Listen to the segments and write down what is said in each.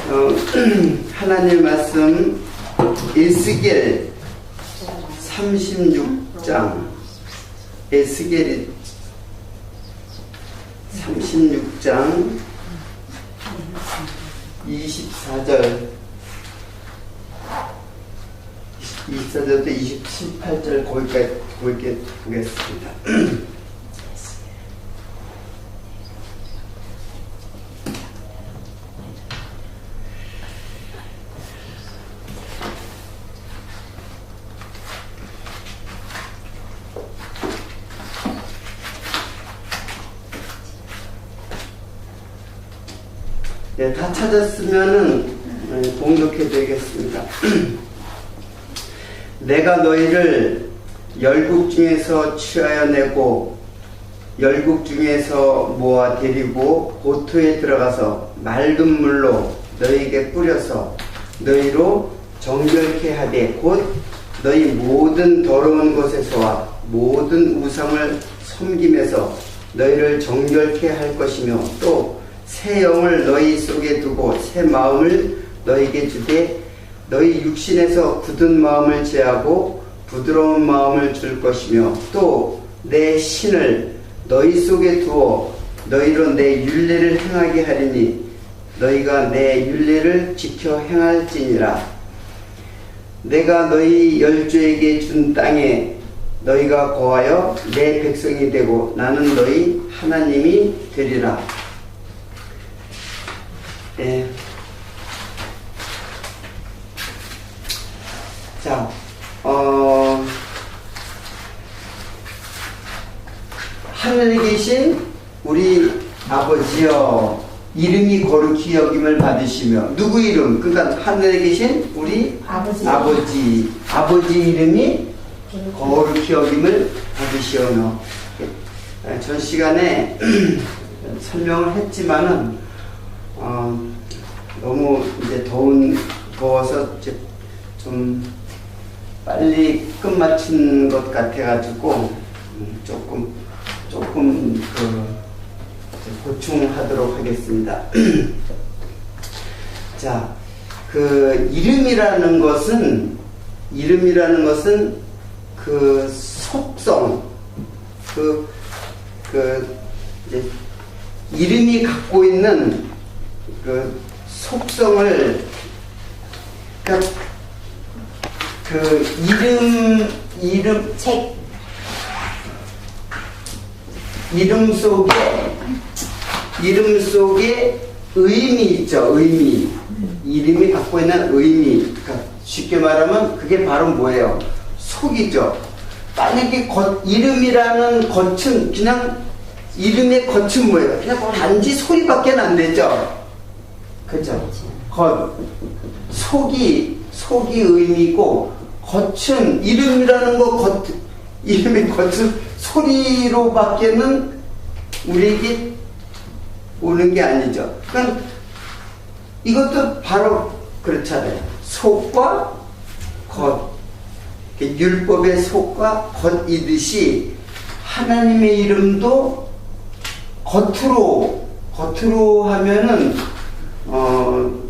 하나님 말씀 에스겔 36장 에스겔 36장 24절 24절부터 28절 거기까지 보겠습니다. 네, 다 찾았으면은 봉독해 드리겠습니다. 내가 너희를 열국 중에서 취하여 내고 열국 중에서 모아 데리고 고토에 들어가서 맑은 물로 너희에게 뿌려서 너희로 정결케 하되 곧 너희 모든 더러운 것에서와 모든 우상을 섬김에서 너희를 정결케 할 것이며 또 새 영을 너희 속에 두고 새 마음을 너희에게 주되 너희 육신에서 굳은 마음을 제하고 부드러운 마음을 줄 것이며 또 내 신을 너희 속에 두어 너희로 내 율례를 행하게 하리니 너희가 내 율례를 지켜 행할지니라. 내가 너희 열조에게 준 땅에 너희가 거하여 내 백성이 되고 나는 너희 하나님이 되리라. 예. 자, 하늘에 계신 우리 아버지여, 이름이 거룩히 여김을 받으시며, 누구 이름? 그러니까 하늘에 계신 우리 아버지 이름이 거룩히 여김을 받으시오며. 전 시간에 설명을 했지만은 너무 이제 더워서 이제 좀 빨리 끝마친 것 같아가지고 조금 보충하도록 하겠습니다. 자, 그 이름이라는 것은 그 속성, 이제 이름이 갖고 있는 그 속성을, 그러니까 그 이름 속에 의미 있죠. 이름이 갖고 있는 의미. 그러니까 쉽게 말하면 그게 바로 뭐예요? 속이죠. 만약에 이름이라는 겉은 그냥 이름의 겉은 뭐예요? 그냥 단지 소리밖에 안 되죠. 그죠? 속이 의미고 겉은 이름이라는 이름의 겉은 소리로밖에는 우리에게 오는 게 아니죠. 그러니까 이것도 바로 그렇잖아요. 속과 겉. 율법의 속과 겉이듯이 하나님의 이름도 겉으로 하면은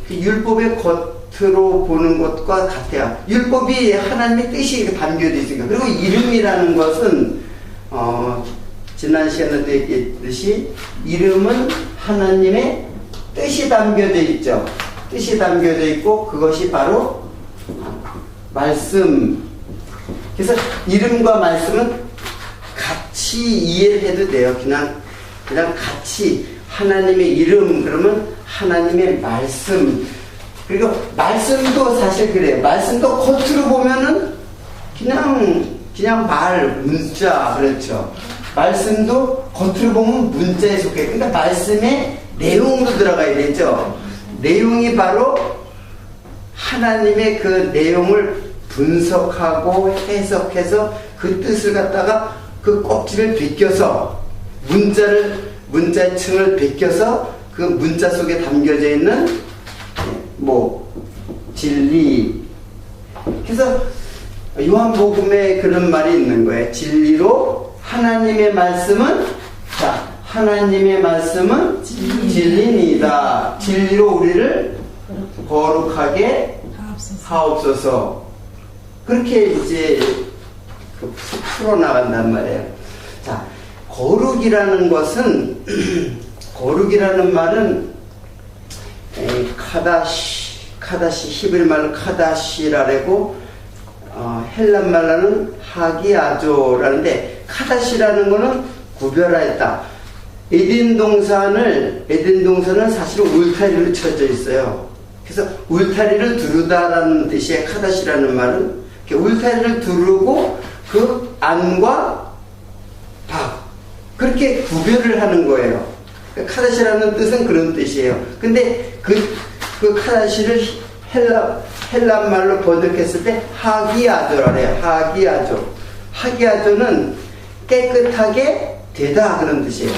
율법의 겉으로 보는 것과 같아요. 율법이 하나님의 뜻이 담겨져 있으니까. 그리고 이름이라는 것은 지난 시간에도 얘기했듯이 이름은 하나님의 뜻이 담겨져 있죠. 뜻이 담겨져 있고 그것이 바로 말씀. 그래서 이름과 말씀은 같이 이해를 해도 돼요. 그냥 같이 하나님의 이름 그러면 하나님의 말씀. 그리고 말씀도 사실 그래요. 말씀도 겉으로 보면은 그냥 문자, 그렇죠. 말씀도 겉으로 보면 문자에 속해. 그러니까 말씀에 내용도 들어가야 되죠. 내용이 바로 하나님의 그 내용을 분석하고 해석해서 그 뜻을 갖다가 그 껍질을 벗겨서 문자의 층을 벗겨서 그 문자 속에 담겨져 있는 진리. 그래서 요한복음에 그런 말이 있는 거예요. 진리로 하나님의 말씀은 진리니다. 진리로 우리를 거룩하게 하옵소서. 그렇게 이제 풀어나간단 말이에요. 자, 거룩이라는 것은, 거룩이라는 말은, 카다시, 히브리 말로 카다시라고, 헬란 말로는 하기아조라는데, 카다시라는 거는 구별하였다. 에덴 동산은 사실 울타리로 쳐져 있어요. 그래서 울타리를 두르다라는 뜻이에요. 카다시라는 말은. 울타리를 두르고 그 안과 밖. 그렇게 구별을 하는 거예요. 카다시라는 뜻은 그런 뜻이에요. 근데 그 카다시를 헬란 말로 번역했을 때 하기아조라 해요. 하기아조. 하기아조는 깨끗하게 되다 그런 뜻이에요.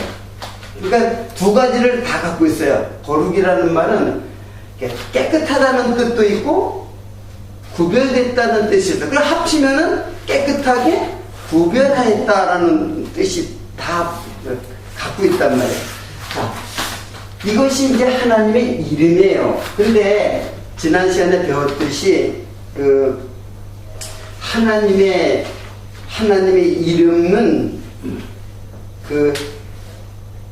그러니까 두 가지를 다 갖고 있어요. 거룩이라는 말은 깨끗하다는 뜻도 있고 구별됐다는 뜻이 있어요. 그걸 합치면은 깨끗하게 구별하였다라는 뜻이 다 갖고 있단 말이에요. 자, 이것이 이제 하나님의 이름이에요. 근데 지난 시간에 배웠듯이 하나님의 이름은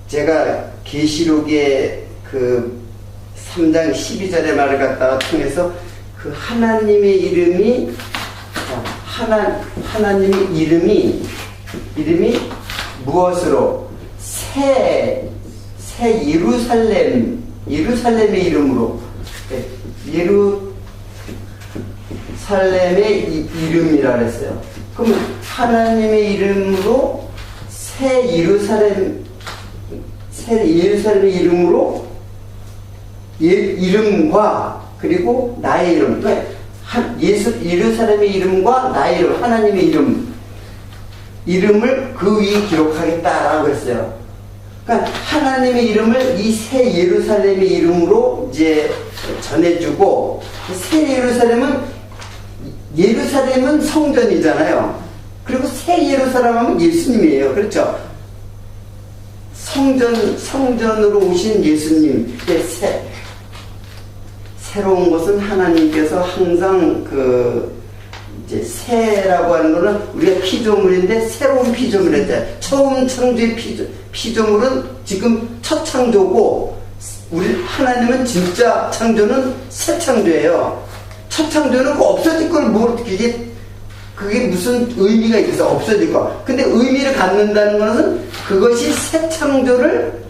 제가 계시록의 3장 12절의 말을 갖다가 통해서 하나님의 이름이 하나님의 이름이 무엇으로 새 예루살렘의 이름으로 예루살렘의 이름이라 그랬어요. 그러면 하나님의 이름으로 새 예루살렘의 이름으로 이름과 그리고 나의 이름, 예루살렘의 이름과 나의 이름, 하나님의 이름을 그 위에 기록하겠다라고 했어요. 그러니까 하나님의 이름을 이 새 예루살렘의 이름으로 이제 전해주고, 새 예루살렘은 성전이잖아요. 그리고 새 예루살렘 하면 예수님이에요. 그렇죠? 성전으로 오신 예수님. 새로운 것은 하나님께서 항상 이제 새라고 하는 거는 우리가 피조물인데 새로운 피조물이었잖아요. 처음 창조의 피조물은 지금 첫 창조고, 하나님은 진짜 창조는 새 창조예요. 첫 창조는 없어질 걸 그게 무슨 의미가 있어서 없어질 거. 근데 의미를 갖는다는 것은 그것이 새 창조를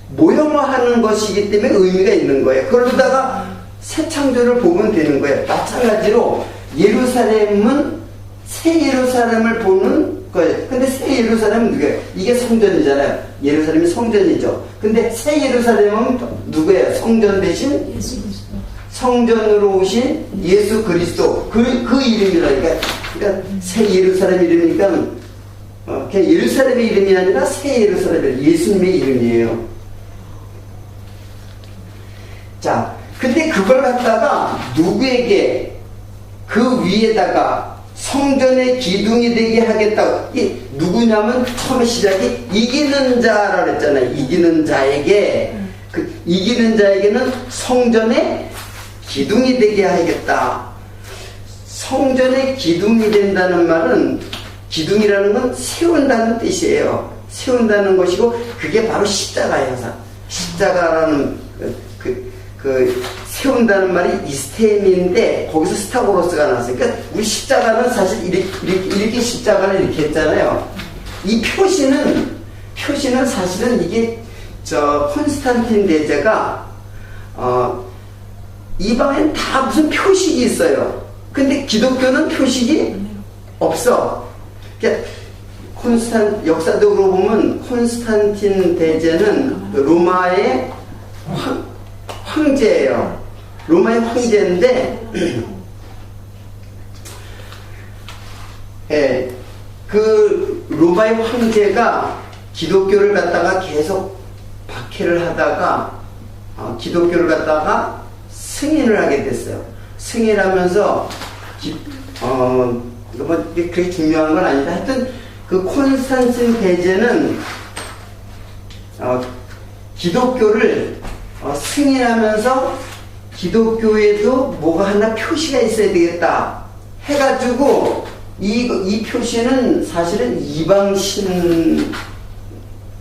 모형화하는 것이기 때문에 의미가 있는 거예요. 그러다가 새 창조를 보면 되는 거예요. 마찬가지로 예루살렘은 새 예루살렘을 보는 거예요. 근데 새 예루살렘은 누구예요? 이게 성전이잖아요. 예루살렘이 성전이죠. 근데 새 예루살렘은 누구예요? 성전 대신 예수 그리스도. 성전으로 오신 예수 그리스도. 그 이름이라니까. 그러니까 새 예루살렘 이름이니까 그냥 예루살렘의 이름이 아니라 새 예루살렘, 예수님의 이름이에요. 자, 근데 그걸 갖다가 누구에게 그 위에다가 성전의 기둥이 되게 하겠다고. 이 누구냐면 처음에 시작이 이기는 자라 그랬잖아요. 이기는 자에게는 성전의 기둥이 되게 하겠다. 성전의 기둥이 된다는 말은, 기둥이라는 건 세운다는 뜻이에요. 세운다는 것이고, 그게 바로 십자가예요. 십자가라는 세운다는 말이 이스템인데 거기서 스타고로스가 나왔어요. 그러니까 우리 십자가는 사실 이렇게 십자가를 이렇게 했잖아요. 이 표시는 사실은 이게 콘스탄틴 대제가 이방엔 다 무슨 표식이 있어요. 근데 기독교는 표식이 없어. 그러니까 역사적으로 보면 콘스탄틴 대제는 로마의 황제예요. 로마의 황제인데, 그 로마의 황제가 기독교를 갖다가 계속 박해를 하다가 기독교를 갖다가 승인을 하게 됐어요. 승인하면서 그게 중요한 건 아닌데, 하여튼 그 콘스탄틴 대제는 기독교를 승인하면서 기독교에도 뭐가 하나 표시가 있어야 되겠다 해가지고 이 표시는 사실은 이방신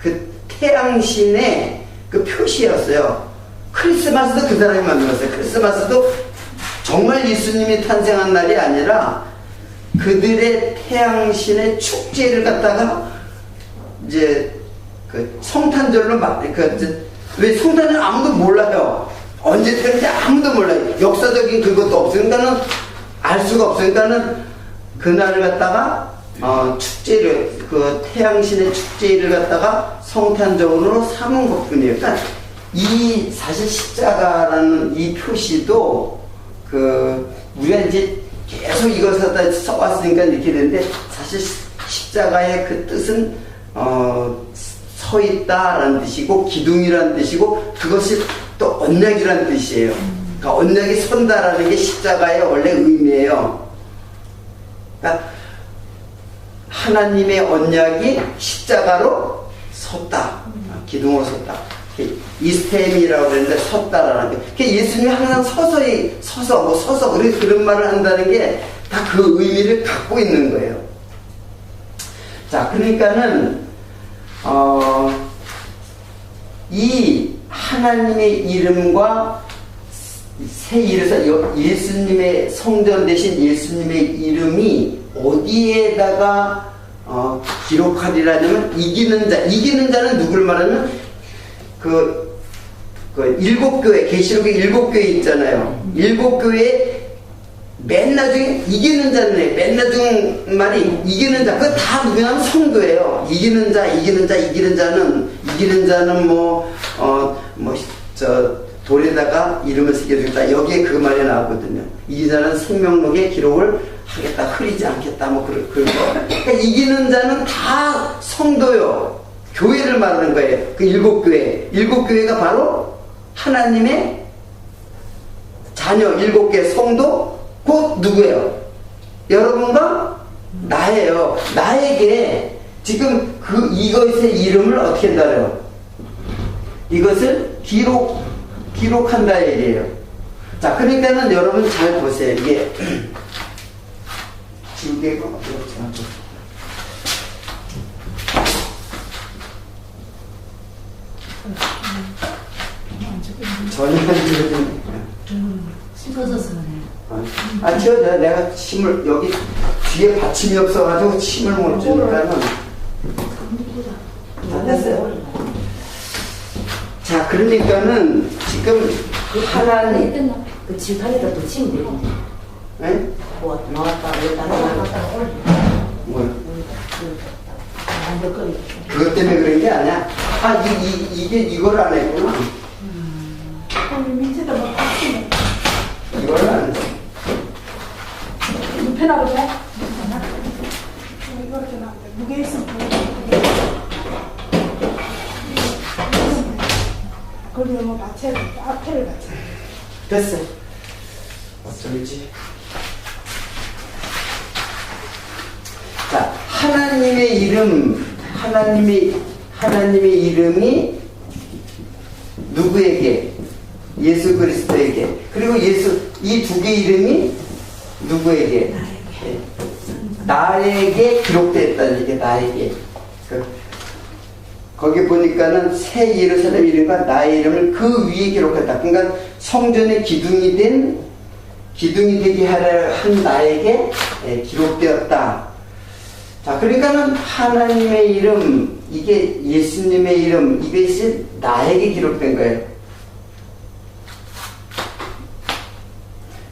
그 태양신의 그 표시였어요. 크리스마스도 그 사람이 만들었어요. 크리스마스도 정말 예수님이 탄생한 날이 아니라 그들의 태양신의 축제를 갖다가 이제 그 성탄절로 왜 성탄절 아무도 몰라요. 언제 되는지 아무도 몰라요. 역사적인 그것도 없으니까는 알 수가 없으니까는 그날을 갖다가 축제를 그 태양신의 축제를 갖다가 성탄절로 삼은 것뿐이에요. 그러니까 이 사실 십자가라는 이 표시도 그 우리가 이제 계속 이것을 다 써왔으니까 이렇게 되는데 사실 십자가의 그 뜻은 서 있다라는 뜻이고 기둥이라는 뜻이고 그것이 또 언약이라는 뜻이에요. 그러니까 언약이 선다라는 게 십자가의 원래 의미예요. 그러니까 하나님의 언약이 십자가로 섰다. 기둥으로 섰다. 이스템이라고 그러는데 섰다라는 게. 그러니까 예수님이 항상 서서 그런 말을 한다는 게 다 그 의미를 갖고 있는 거예요. 자, 그러니까는 이 하나님의 이름과 새 이름에서 예수님의 성전 대신 예수님의 이름이 어디에다가 기록하리라냐면 이기는 자는 누굴 말하면 그 일곱 교회 계시록의 일곱 교회 있잖아요. 일곱 교회 맨 나중에 이기는 자는 맨 나중 말이 이기는 자 그거 다 누구냐면 성도예요. 이기는 자는 돌에다가 이름을 새겨주겠다. 여기에 그 말이 나왔거든요. 이기는 자는 생명록에 기록을 하겠다. 흐리지 않겠다. 그런 거. 그러니까 이기는 자는 다 성도요. 교회를 말하는 거예요. 그 일곱 교회. 일곱 교회가 바로 하나님의 자녀 일곱 개 성도 곧 누구예요? 여러분과 나예요. 나에게 지금 이것의 이름을 어떻게 한다래요? 이것을 기록한다 얘기예요. 자, 그러니까는 여러분 잘 보세요. 이게 지우개가 전혀 씹어져서 그래. 지워져. 내가 침을 여기 뒤에 받침이 없어가지고 침을 못 주니까는 다 됐어요. 자, 그러니까는 지금 하나님 그 질판에다 또 치면 되겠네. 네? 뭐 나왔다 여기다 나왔다 올려. 뭐야? 그것 때문에 그런 게 아니야. 이걸 안 했구나. 밑에다 뭐 박히네. 이걸 안 했어. 편하고 돼? 이거 이렇게 나왔는데 무게 있으면 거기에 뭐 맞춰야 돼. 앞에를 맞춰. 됐어. 어쩔지. 자, 하나님의 이름이 누구에게? 예수 그리스도에게. 그리고 이 두 개 이름이 누구에게? 나에게 기록됐다는 얘기. 나에게. 거기 보니까는 새 예루살렘 이름과 나의 이름을 그 위에 기록했다. 그러니까 성전의 기둥이 되게 하려 한 나에게 기록되었다. 자, 그러니까는 하나님의 이름, 이게 예수님의 이름, 이것이 나에게 기록된 거예요.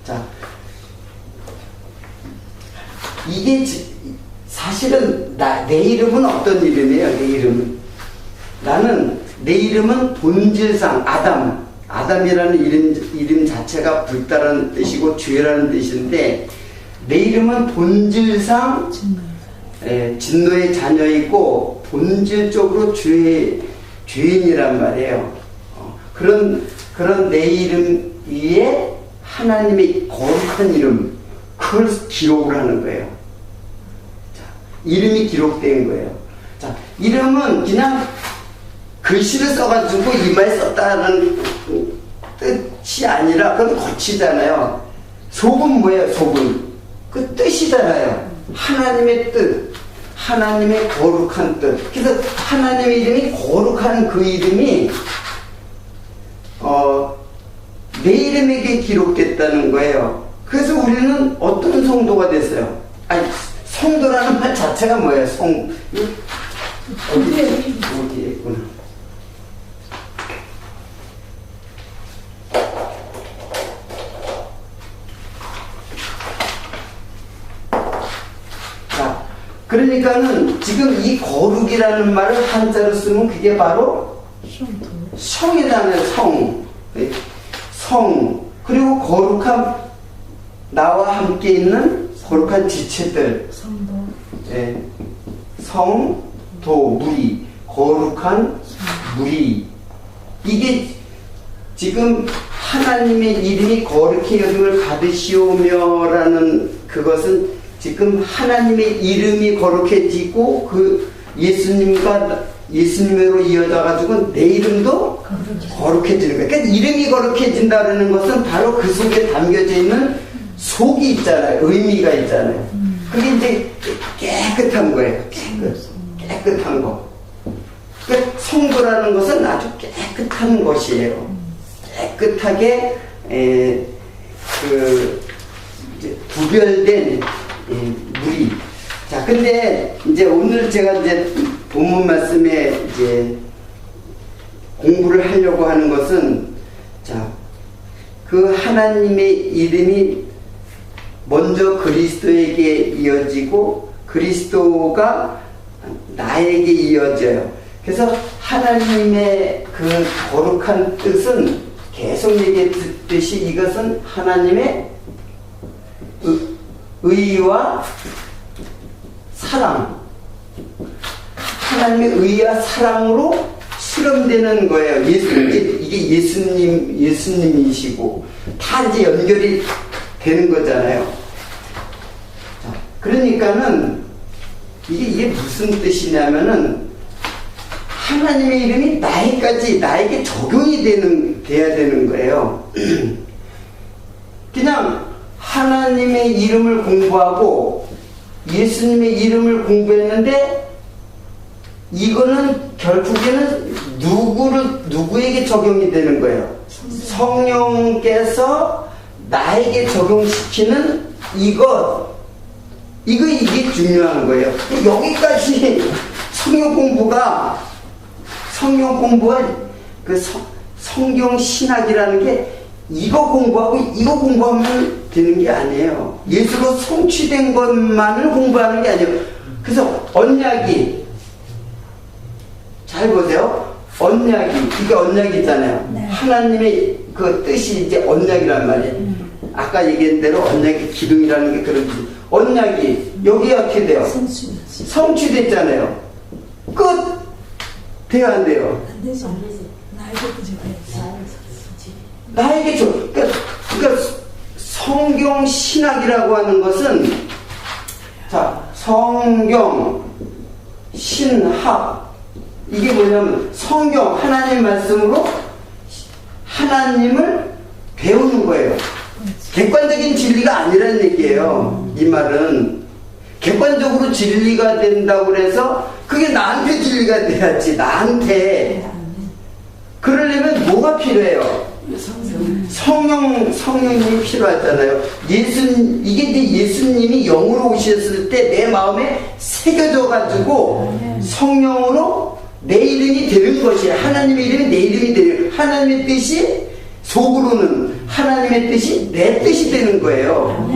자, 이게 사실은 내 이름은 어떤 이름이에요? 내 이름은 내 이름은 본질상 아담이라는 이름 자체가 불다라는 뜻이고 죄라는 뜻인데 내 이름은 본질상 진노의 자녀이고 본질적으로 죄인이란 말이에요. 그런 내 이름 위에 하나님의 거룩한 이름, 그걸 기록을 하는 거예요. 자, 이름이 기록된 거예요. 자, 이름은 그냥 글씨를 써가지고 이마에 썼다는 뜻이 겉이 아니라 그건 겉이잖아요. 속은 뭐예요? 속은 그 뜻이잖아요. 하나님의 뜻, 하나님의 거룩한 뜻. 그래서 하나님의 이름이 거룩한 그 이름이 내 이름에게 기록됐다는 거예요. 그래서 우리는 어떤 성도가 됐어요? 아니, 성도라는 말 자체가 뭐예요? 어디에 있구나. 자, 그러니까는 지금 이 거룩이라는 말을 한자로 쓰면 그게 바로 성이잖아요. 성. 그리고 거룩한, 나와 함께 있는 거룩한 지체들. 성도. 예. 성, 도, 무리. 거룩한 무리. 이게 지금 하나님의 이름이 거룩히 여김을 받으시오며라는 그것은 지금 하나님의 이름이 거룩해지고 그 예수님으로 이어져가지고 내 이름도 거룩해지는 거예요. 그러니까 이름이 거룩해진다는 것은 바로 그 속에 담겨져 있는 속이 있잖아요. 의미가 있잖아요. 그게 이제 깨끗한 거예요. 깨끗한 거. 그러니까 성도라는 것은 아주 깨끗한 것이에요. 깨끗하게 이제 구별된 무리. 자, 근데 이제 오늘 제가 이제 본문 말씀에 이제 공부를 하려고 하는 것은, 자, 그 하나님의 이름이 먼저 그리스도에게 이어지고 그리스도가 나에게 이어져요. 그래서 하나님의 그 거룩한 뜻은 계속 얘기했듯이 이것은 하나님의 의와 사랑, 하나님의 의와 사랑으로 실험되는 거예요. 이게 예수님이시고 다 이제 연결이 되는 거잖아요. 자, 그러니까는 이게 무슨 뜻이냐면은 하나님의 이름이 나에게 적용이 돼야 되는 거예요. 그냥 하나님의 이름을 공부하고 예수님의 이름을 공부했는데 이거는 결국에는 누구에게 적용이 되는 거예요? 성령께서 나에게 적용시키는 이게 중요한 거예요. 여기까지 성경 공부가 그 성경 신학이라는 게 이거 공부하면 되는 게 아니에요. 예수로 성취된 것만을 공부하는 게 아니에요. 그래서 언약이, 잘 보세요. 이게 언약이잖아요. 네. 하나님의 그 뜻이 이제 언약이란 말이에요. 아까 얘기한 대로 언약의 기둥이라는 게 그런 뜻이에요. 언약이 여기 어떻게 돼요? 성취됐잖아요. 끝! 돼요, 안 돼요? 안 되죠. 나에게 줘. 그러니까 성경 신학이라고 하는 것은, 자, 성경 신학, 이게 뭐냐면 성경 하나님 말씀으로 하나님을 배우는 거예요. 객관적인 진리가 아니라는 얘기예요. 이 말은 객관적으로 진리가 된다고 해서 그게 나한테 진리가 돼야지. 나한테. 그러려면 뭐가 필요해요? 성령님이 필요하잖아요. 이게 이제 예수님이 영으로 오셨을 때 내 마음에 새겨져가지고 성령으로 내 이름이 되는 것이에요. 하나님의 이름이 내 이름이 되는, 하나님의 뜻이 속으로는 하나님의 뜻이 내 뜻이 되는 거예요.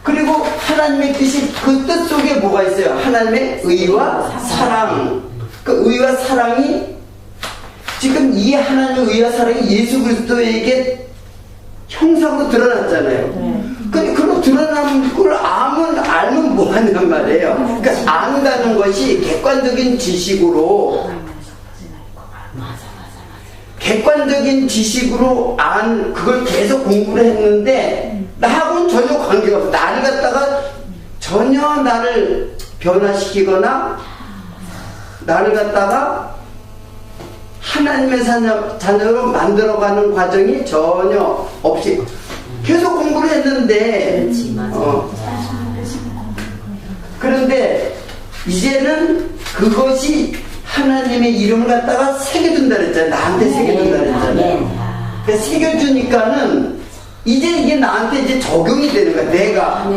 그리고 하나님의 뜻이 그 뜻 속에 뭐가 있어요? 하나님의 의와 사랑. 그 의와 사랑이 지금 이 하나님의 의와 사랑이 예수 그리스도에게 형상으로 드러났잖아요. 근데 그런 드러난 걸 알면 뭐 하냔 말이에요. 그러니까 안다는 것이 객관적인 지식으로 그걸 계속 공부를 했는데 나하고는 전혀 관계가 없어. 나를 갖다가 전혀 나를 변화시키거나 나를 갖다가 하나님의 자녀로 만들어가는 과정이 전혀 없이 계속 공부를 했는데 그렇지, 맞아. 그런데 이제는 그것이 하나님의 이름을 갖다가 새겨준다 그랬잖아요. 나한테 새겨준다 그랬잖아요. 그러니까 새겨주니까는 이제 이게 나한테 이제 적용이 되는 거야. 내가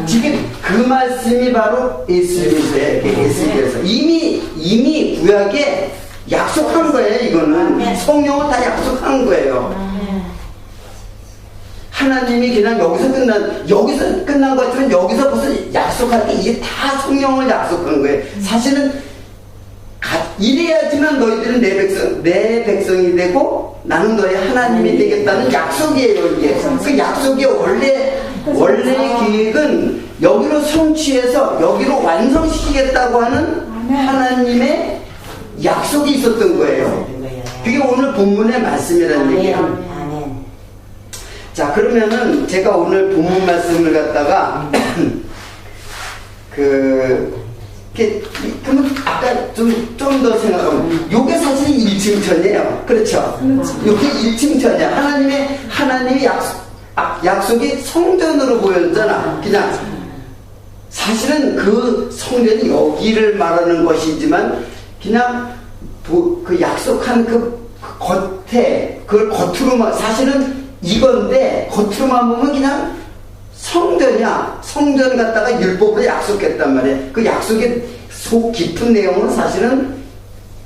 지금 그 말씀이 바로 예수님에서 이미 구약에 약속한 거예요. 이거는 성령을 다 약속한 거예요. 하나님이 그냥 여기서 끝난 것 같지만 여기서 무슨 약속할 때 이게 다 성령을 약속한 거예요. 사실은 이래야지만 너희들은 내 백성이 되고 나는 너희 하나님이 되겠다는 약속이에요. 이게 그 약속의 원래 계획은 여기로 성취해서 여기로 완성시키겠다고 하는 하나님의 약속이 있었던 거예요. 그게 오늘 본문의 말씀이라는 얘기예요. 자, 그러면은 제가 오늘 본문 말씀을 갖다가 그러면 아까 좀 더 생각하면 요게 사실 일침천이에요. 그렇죠? 요게 일침천이야. 하나님의 약속이 성전으로 보였잖아. 그냥 사실은 그 성전이 여기를 말하는 것이지만 그냥 그 약속한 그 겉에 그걸 겉으로만 사실은 이건데 겉으로만 보면 그냥 성전이야. 성전 갖다가 율법으로 약속했단 말이에요. 그 약속의 속 깊은 내용은 사실은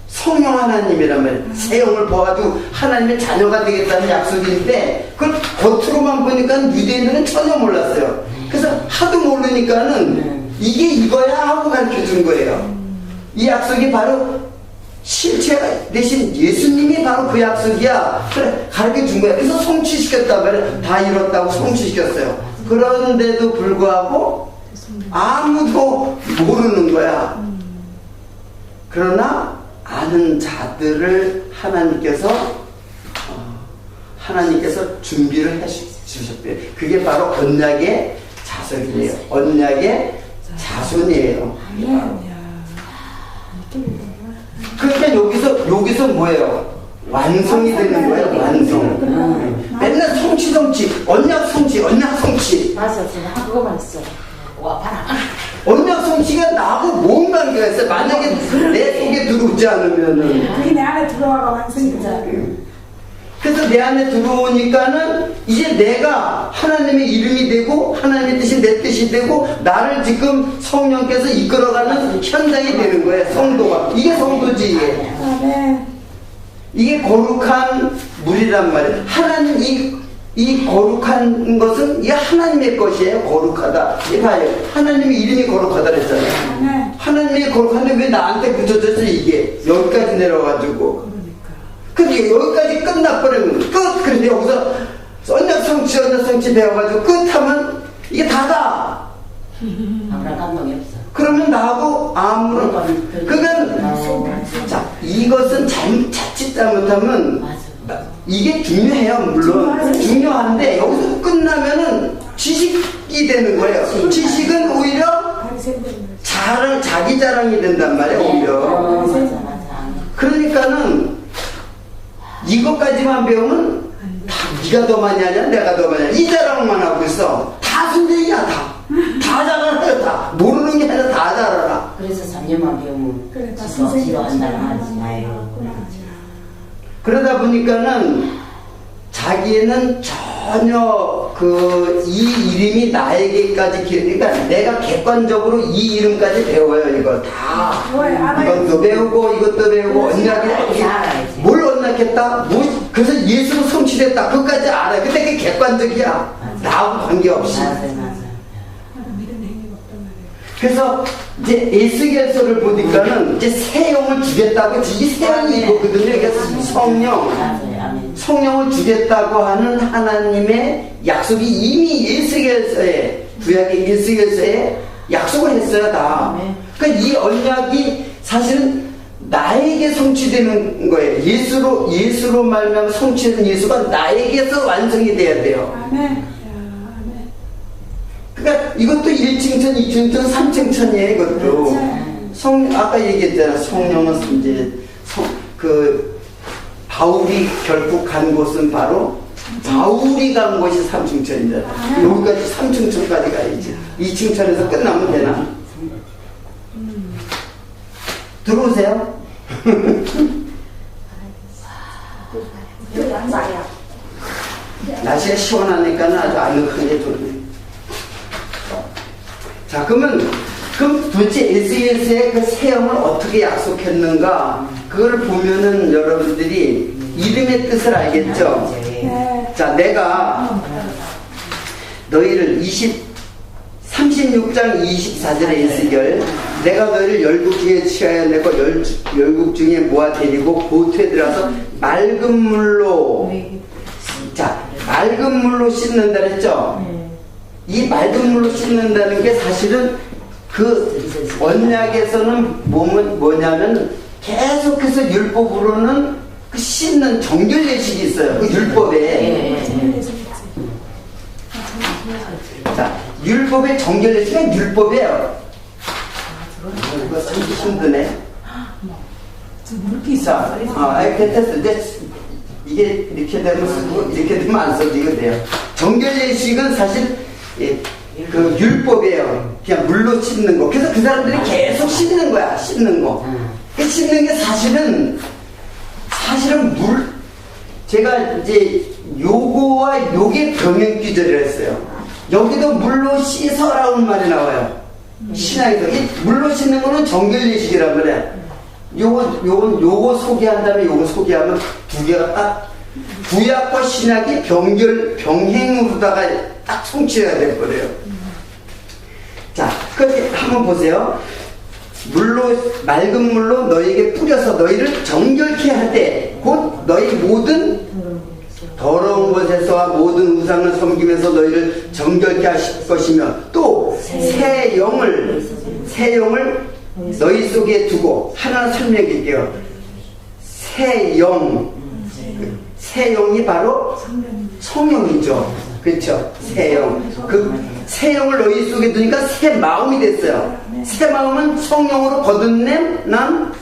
성령 하나님이란 말이에요. 새 영을 부어가지고 하나님의 자녀가 되겠다는 약속인데 그걸 겉으로만 보니까 유대인들은 전혀 몰랐어요. 그래서 하도 모르니까는 이게 이거야 하고 가르쳐 준 거예요. 이 약속이 바로 실체 대신 예수님이 바로 그 약속이야. 그래, 가르쳐 준 거야. 그래서 성취시켰단 말이에요. 다 이뤘다고 성취시켰어요. 그런데도 불구하고 아무도 모르는 거야. 그러나 아는 자들을 하나님께서 준비를 해주셨대요. 그게 바로 언약의 자손이에요. 언약의 자손이에요. 그러니까 여기서 뭐예요? 완성이 되는 거예요. 완성. 맨날 성취 언약 성취. 맞아, 제가 그거만 했어. 와, 봐라. 언약 성취가 나하고 뭔 관계가 있어요? 만약에 내 속에 들어오지 않으면은 그게 내 안에 들어와가 완성이 되잖아. 그래서 내 안에 들어오니까는 이제 내가 하나님의 이름이 되고 하나님의 뜻이 내 뜻이 되고 나를 지금 성령께서 이끌어가는 현장이 되는 거예요. 성도가. 이게 성도지. 이게 거룩한 물이란 말이에요. 하나님 이 거룩한 것은 이게 하나님의 것이에요. 거룩하다. 이봐요. 하나님의 이름이 거룩하다 그랬잖아요. 하나님이 거룩한데 왜 나한테 붙여졌어 이게 여기까지 내려가지고. 근데 여기까지 끝나버리면 끝. 그런데 여기서 언약 성취 배워가지고 끝하면 이게 다다. 아무런 감동이 없어. 그러면 나하고 아무런 자 이것은 자칫 잘못하면 이게 중요해요. 물론 중요한데 여기서 끝나면은 지식이 되는 거예요. 지식은 오히려 자기 자랑이 된단 말이에요. 오히려. 그러니까는 이것까지만 배우면 다 네가 더 많이 하냐 내가 더 많이 하냐 이 자랑만 하고 있어. 다 순정이야. 다 잘하라. 다 모르는 게 아니라 다 잘하라. 그래서 3년만 배우면 지도한다는 하지 마요. 그러다 보니까는 자기는 전혀 이 이름이 나에게까지 그러니까 내가 객관적으로 이 이름까지 배워요. 이걸 다 이것도 배우고 이것도 배우고 언약이 뭘 언약했다 그래서 예수로 성취됐다 그것까지 알아요. 근데 그게 객관적이야. 나하고 관계없이. 그래서 이제 에스겔서를 보니까는 이제 새 영을 주겠다고 이 새 영이 이거거든요. 이게 성령을 주겠다고 하는 하나님의 약속이 이미 에스겔서에 구약의 에스겔서에 약속을 했어요. 다. 그러니까 이 언약이 사실은 나에게 성취되는 거예요. 예수로 말하면 성취된 예수가 나에게서 완성이 돼야 돼요. 그러니까 이것도 1층천, 2층천, 3층천이에요. 이것도 아까 얘기했잖아. 성령은 이제 바울이 결국 간 곳은 바로 바울이 간 곳이 삼층천이다. 여기까지 삼층천까지 가야지. 이층천에서 끝나면 되나? 들어오세요. 날씨가 시원하니까 아주 아늑하게 좋네. 자, 그럼 도대체 SES의 그 세형을 어떻게 약속했는가? 그걸 보면은 여러분들이 이름의 뜻을 알겠죠? 네. 자, 내가 너희를 36장 24절에 이스겔 내가 너희를 열국 중에 취하여 내고 열국 중에 모아 데리고 보트에 들어가서 맑은 물로 자, 맑은 물로 씻는다 그랬죠? 이 맑은 물로 씻는다는 게 사실은 그 언약에서는 뭐냐면 계속해서 율법으로는 그 씻는 정결 예식이 있어요. 그 율법에. 자, 율법의 정결 예식은 율법이에요. 이거 참 힘드네. 자, 됐어. 이게 이렇게 되면 쓰고 이렇게 되면 안 써도 이거 돼요. 정결 예식은 사실 그 율법이에요. 그냥 물로 씻는 거. 그래서 그 사람들이 계속 씻는 거야. 씻는 거. 그 씻는 게 사실은 제가 이제 요거와 요게 병행 규절이라 했어요. 여기도 물로 씻어라는 말이 나와요. 신앙에서 이 물로 씻는 거는 정결 예식이란 말이야. 요거 소개한 다음에 요거 소개하면 두 개가 딱 구약과 신약이 병행으로다가 딱 성취가 돼버려요. 자, 그렇게 한번 보세요. 맑은 물로 너희에게 뿌려서 너희를 정결케 할 때 곧 너희 모든 더러운 것에서와 모든 우상을 섬기면서 너희를 정결케 하실 것이며 또 새 영을 너희 속에 두고 하나 설명할게요. 새 영이 바로 성령이죠. 그렇죠? 새 영. 그 새 영을 너희 속에 두니까 새 마음이 됐어요. 새 마음은 성령으로 거듭난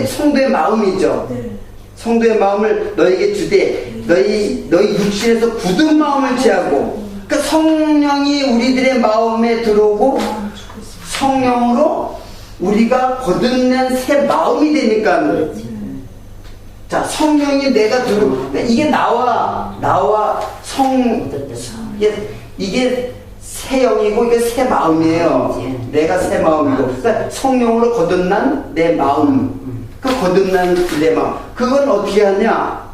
성도의 마음이죠. 성도의 마음을 너에게 주되 너희 육신에서 굳은 마음을 취하고 그 성령이 우리들의 마음에 들어오고 성령으로 우리가 거듭난 새 마음이 되니까 자, 성령이 내가 이게 나와 이게 새 영이고 이게 새 마음이에요. 내가 새 마음이고 그러니까 성령으로 거듭난 내 마음 그 거듭난 내 마음 그건 어떻게 하냐?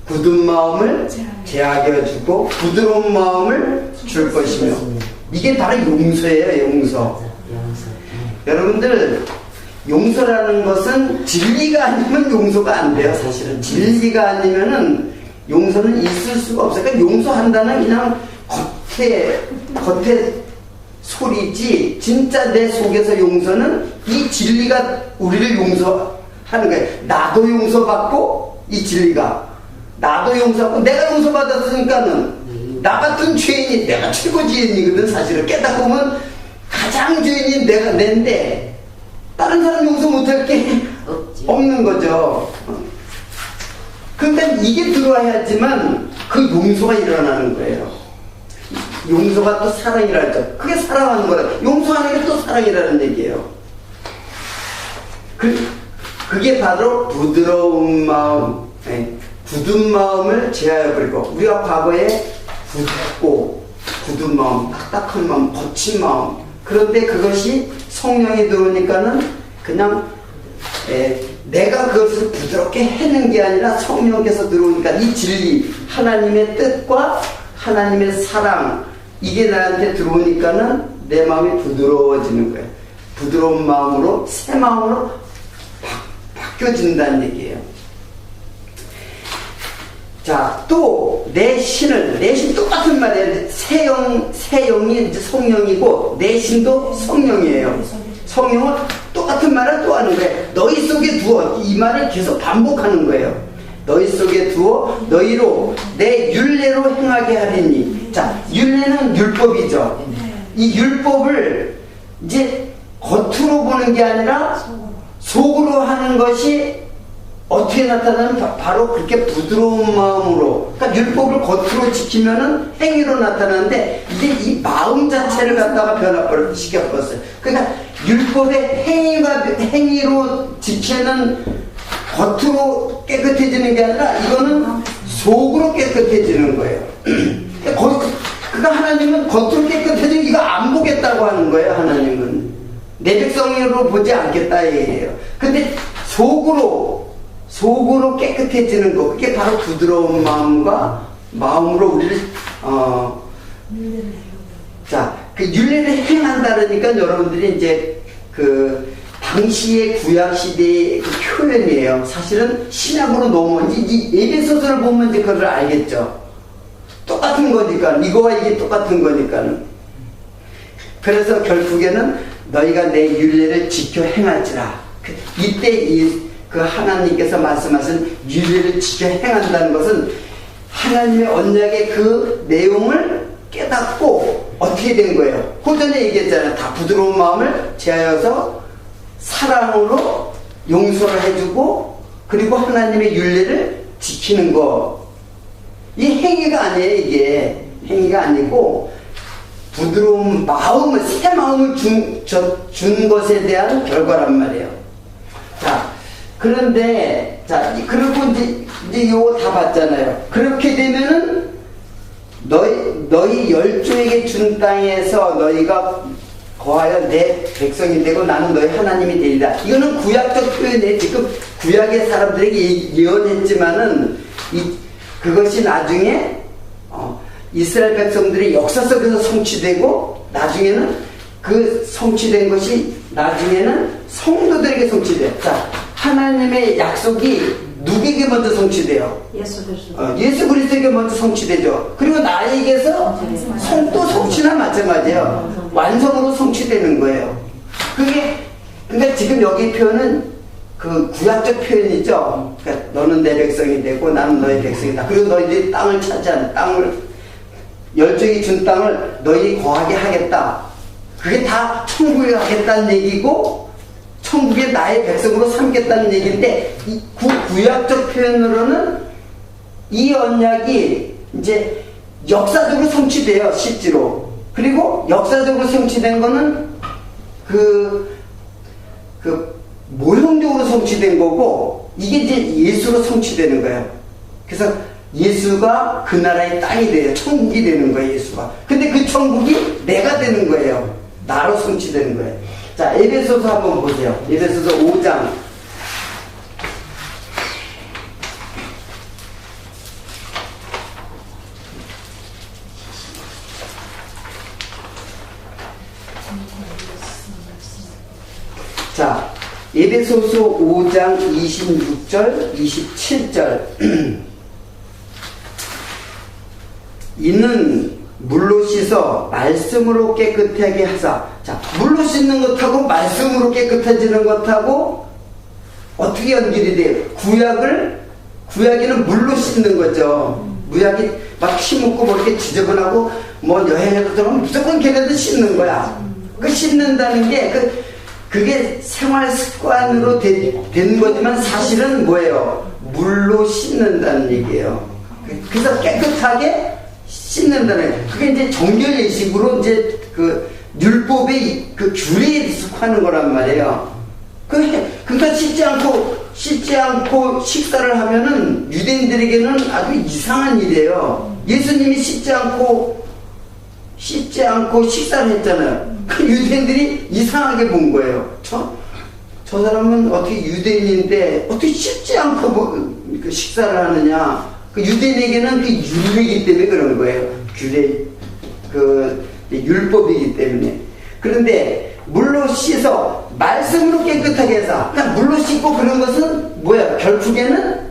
굳은 마음을 제하게 주고 부드러운 마음을 줄 것이며 이게 바로 용서예요. 용서. 여러분들 용서라는 것은 진리가 아니면 용서가 안 돼요. 사실은 진리가 아니면은 용서는 있을 수가 없어요. 그러니까 용서한다는 그냥 겉에 소리지 진짜 내 속에서 용서는 이 진리가 우리를 용서하는 거예요. 나도 용서받고 이 진리가 나도 용서받고 내가 용서받았으니까는 나 같은 죄인이 내가 최고 죄인이거든. 사실은 깨닫고 보면 가장 죄인이 내인데 다른 사람 용서 못할 게 없는 거죠. 그러니까 이게 들어와야지만 그 용서가 일어나는 거예요. 용서가 또 사랑이라 했죠. 그게 사랑하는 거라. 용서하는 게 또 사랑이라는 얘기예요. 그게 바로 부드러운 마음, 굳은 마음을 제하여 버리고 우리가 과거에 굳은 마음, 딱딱한 마음, 거친 마음 그런데 그것이 성령이 들어오니까는 그냥 내가 그것을 부드럽게 해는 게 아니라 성령께서 들어오니까 이 진리 하나님의 뜻과 하나님의 사랑 이게 나한테 들어오니까는 내 마음이 부드러워지는 거예요. 부드러운 마음으로 새 마음으로 바뀌어진다는 얘기예요. 자, 또 내 신 똑같은 말이에요. 새 영이 이제 성령이고 내 신도 성령이에요. 성령은 똑같은 말을 또 하는 거예요. 너희 속에 두어 이 말을 계속 반복하는 거예요. 너희 속에 두어 너희로 내 율례로 행하게 하리니. 자, 율례는 율법이죠. 이 율법을 이제 겉으로 보는 게 아니라 속으로 하는 것이 어떻게 나타나면 바로 그렇게 부드러운 마음으로, 그러니까 율법을 겉으로 지키면은 행위로 나타나는데 이제 이 마음 자체를 갖다가 변화를 시켜버렸어요. 그러니까 율법의 행위로 지키는 겉으로 깨끗해지는 게 아니라 이거는 속으로 깨끗해지는 거예요. 그러니까 하나님은 겉으로 깨끗해지고 이거 안 보겠다고 하는 거예요. 하나님은 내 백성으로 보지 않겠다 얘기예요. 근데 속으로 깨끗해지는 거, 그게 바로 부드러운 마음으로 우리를 그 윤례를 행한다니까 여러분들이 이제 그 당시의 구약 시대의 그 표현이에요. 사실은 신약으로 넘어온 이 에베소서를 보면 이제 그걸 알겠죠. 똑같은 거니까, 이거와 이게 똑같은 거니까는. 그래서 결국에는 너희가 내 윤례를 지켜 행할지라. 이때 그 하나님께서 말씀하신 윤례를 지켜 행한다는 것은 하나님의 언약의 그 내용을 깨닫고 어떻게 된 거예요? 호전에 얘기했잖아요. 다 부드러운 마음을 제하여서 사랑으로 용서를 해주고 그리고 하나님의 윤례를 지키는 거. 이 행위가 아니에요. 이게 행위가 아니고 부드러운 마음을, 새 마음을 준 것에 대한 결과란 말이에요. 자, 그런데 그리고 이제 요거 다 봤잖아요. 그렇게 되면은 너희 열조에게 준 땅에서 너희가 거하여 내 백성이 되고 나는 너희 하나님이 되리라. 이거는 구약적 표현이에요. 지금 구약의 사람들에게 예언했지만은 그것이 나중에 이스라엘 백성들의 역사 속에서 성취되고 나중에는 그 성취된 것이 나중에는 성도들에게 성취돼요. 자, 하나님의 약속이 누구에게 먼저 성취돼요? 예수 그리스도에게 먼저 성취되죠. 그리고 나에게서 또 성취나 마찬가지예요. 완성으로 성취되는 거예요. 그러니까 지금 여기 표현은 그 구약적 표현이죠. 그러니까 너는 내 백성이 되고 나는 너의 백성이다. 그리고 너희들이 땅을 차지한 열정이 준 땅을 너희 거하게 하겠다. 그게 다 천국에 가겠다는 얘기고 천국에 나의 백성으로 삼겠다는 얘기인데 이 구약적 표현으로는 이 언약이 이제 역사적으로 성취돼요. 실제로. 그리고 역사적으로 성취된 거는 그 모형적으로 성취된 거고 이게 이제 예수로 성취되는 거예요. 그래서 예수가 그 나라의 땅이 돼요. 천국이 되는 거예요. 예수가. 근데 그 천국이 내가 되는 거예요. 나로 성취되는 거예요. 자, 에베소서 한번 보세요. 에베소서 5장. 자, 에베소서 5장 26절, 27절. 이는 물로 씻어 말씀으로 깨끗하게 하사. 자, 물로 씻는 것하고 말씀으로 깨끗해지는 것하고 어떻게 연결이 돼요? 구약에는 물로 씻는 거죠. 무약이 막 힘없고 뭐 이렇게 지저분하고 뭐 여행을 가면 무조건 걔네들 씻는 거야. 그 씻는다는 게 그게 생활 습관으로 된 거지만 사실은 뭐예요? 물로 씻는다는 얘기예요. 그래서 깨끗하게 씻는다는, 그게 이제 정결 예식으로 이제 그 율법의 그 규례에 익숙하는 거란 말이에요. 그러니까 씻지 않고 식사를 하면은 유대인들에게는 아주 이상한 일이에요. 예수님이 씻지 않고 식사를 했잖아요. 그 유대인들이 이상하게 본 거예요. 저 사람은 어떻게 유대인인데 어떻게 씻지 않고 그 식사를 하느냐. 그 유대인에게는 그 율례이기 때문에 그런 거예요. 율법이기 때문에. 그런데 물로 씻어 말씀으로 깨끗하게 해서, 그러니까 물로 씻고 그런 것은 뭐야? 결국에는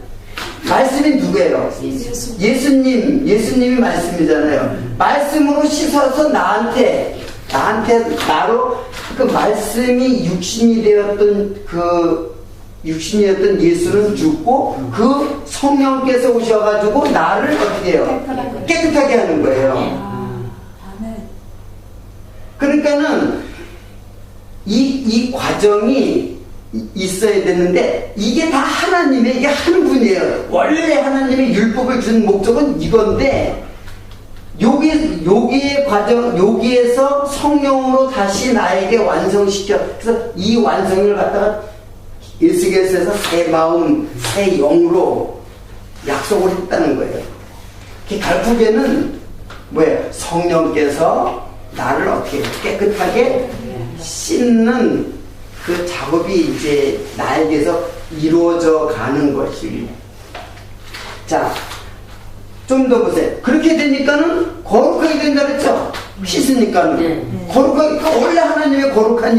말씀이 누구예요? 예수님이 말씀이잖아요. 말씀으로 씻어서 나로 그 말씀이 육신이 되었던 예수는 죽고 그 성령께서 오셔가지고 나를 어떻게 해요? 깨끗하게 하는 거예요. 그러니까는 이 과정이 있어야 되는데 이게 다 하나님의 이게 한 분이에요. 원래 하나님의 율법을 준 목적은 이건데 여기의 과정, 여기에서 성령으로 다시 나에게 완성시켜. 그래서 이 완성을 갖다가 에스겔서에서 새 마음, 새 영으로 약속을 했다는 거예요. 결국에는 뭐예요? 성령께서 나를 어떻게 깨끗하게 씻는 그 작업이 이제 나에게서 이루어져 가는 것이. 자, 좀 더 보세요. 그렇게 되니까는 거룩하게 된다 그랬죠? 씻으니까는. 거룩하게, 원래 하나님의 거룩한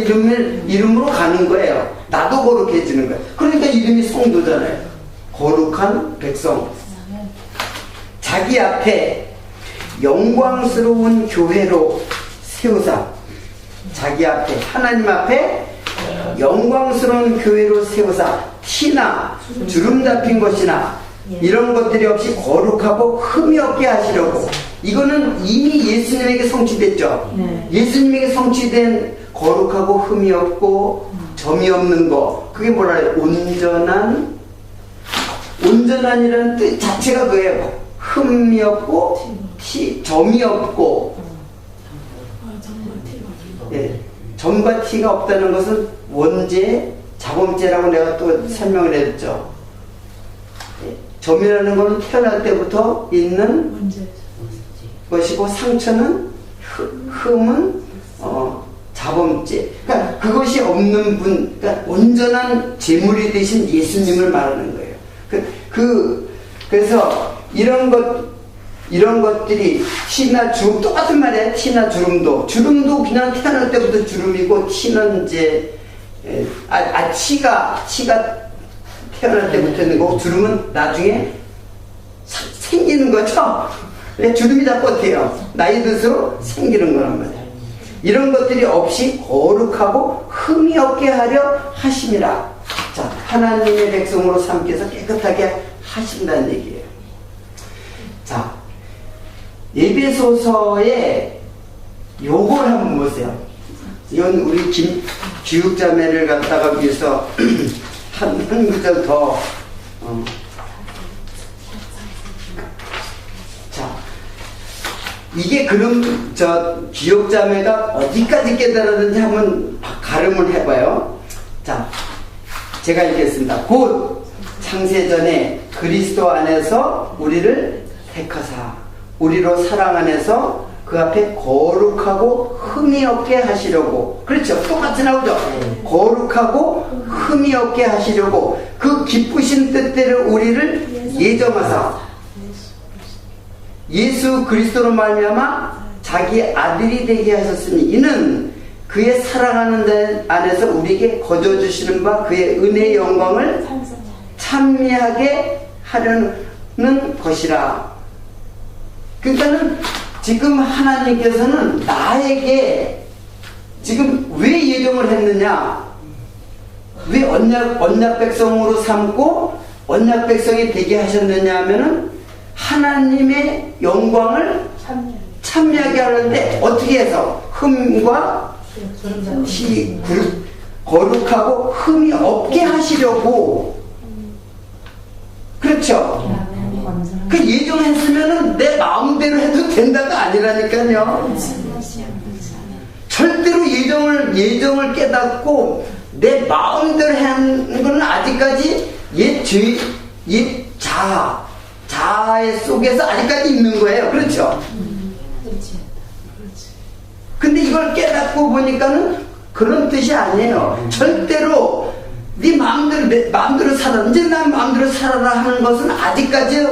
이름으로 가는 거예요. 나도 거룩해지는 거예요. 그러니까 이름이 성도잖아요. 거룩한 백성. 자기 앞에 영광스러운 교회로 세우사. 자기 앞에, 하나님 앞에 영광스러운 교회로 세우사 티나 주름 잡힌 것이나 이런 것들이 없이 거룩하고 흠이 없게 하시려고. 이거는 이미 예수님에게 성취됐죠. 예수님에게 성취된 거룩하고 흠이 없고 점이 없는 거, 그게 뭐라 해요? 온전한이라는 뜻 자체가 그예요. 흠이 없고 점이 없고. 예, 점과 티가 없다는 것은 원죄, 자범죄라고 내가 또 설명을 했죠. 예, 점이라는 것은 태어날 때부터 있는 것이고, 상처는 흠은 자범죄. 그러니까 그것이 없는 분, 그러니까 온전한 제물이 되신 예수님을 말하는 거예요. 그래서 이런 것들이 티나 주름, 똑같은 말이에요. 티나 주름도 그냥 태어날 때부터 주름이고, 티는 이제 티가 태어날 때부터 있는 거고, 주름은 나중에 생기는 거죠. 주름이 자꾸 어때요? 나이 들수록 생기는 거란 말이에요. 이런 것들이 없이 거룩하고 흠이 없게 하려 하심이라. 자, 하나님의 백성으로 삼께서 깨끗하게 하신다는 얘기예요. 자, 에베소서에 요걸 한번 보세요. 이건 우리 기육자매를 갖다가 위해서 한 구절 더. 자, 이게 그럼 기육자매가 어디까지 깨달았는지 한번 가름을 해봐요. 자, 제가 읽겠습니다. 곧 창세전에 그리스도 안에서 우리를 택하사 우리로 사랑 안에서 그 앞에 거룩하고 흠이 없게 하시려고. 그렇죠? 똑같이 나오죠? 거룩하고 흠이 없게 하시려고 그 기쁘신 뜻대로 우리를 예정하사 예수 그리스도로 말미암아 자기 아들이 되게 하셨으니 이는 그의 사랑하는 자 안에서 우리에게 거저주시는 바 그의 은혜의 영광을 찬미하게 하려는 것이라. 그러니까는 지금 하나님께서는 나에게 지금 왜 예정을 했느냐, 왜 언약 백성으로 삼고 언약 백성이 되게 하셨느냐 하면은 하나님의 영광을 찬미하게 하는데 어떻게 해서 흠과 거룩하고 흠이 없게 하시려고. 그렇죠? 그 예정했으면은 내 마음대로 해도 된다가 아니라니까요. 절대로 예정을 깨닫고 내 마음대로 하는 건 아직까지 옛 자아의 속에서 아직까지 있는 거예요. 그렇죠? 근데 이걸 깨닫고 보니까는 그런 뜻이 아니에요. 절대로 네 내 마음대로 살아. 이제 난 마음대로 살아라 하는 것은 아직까지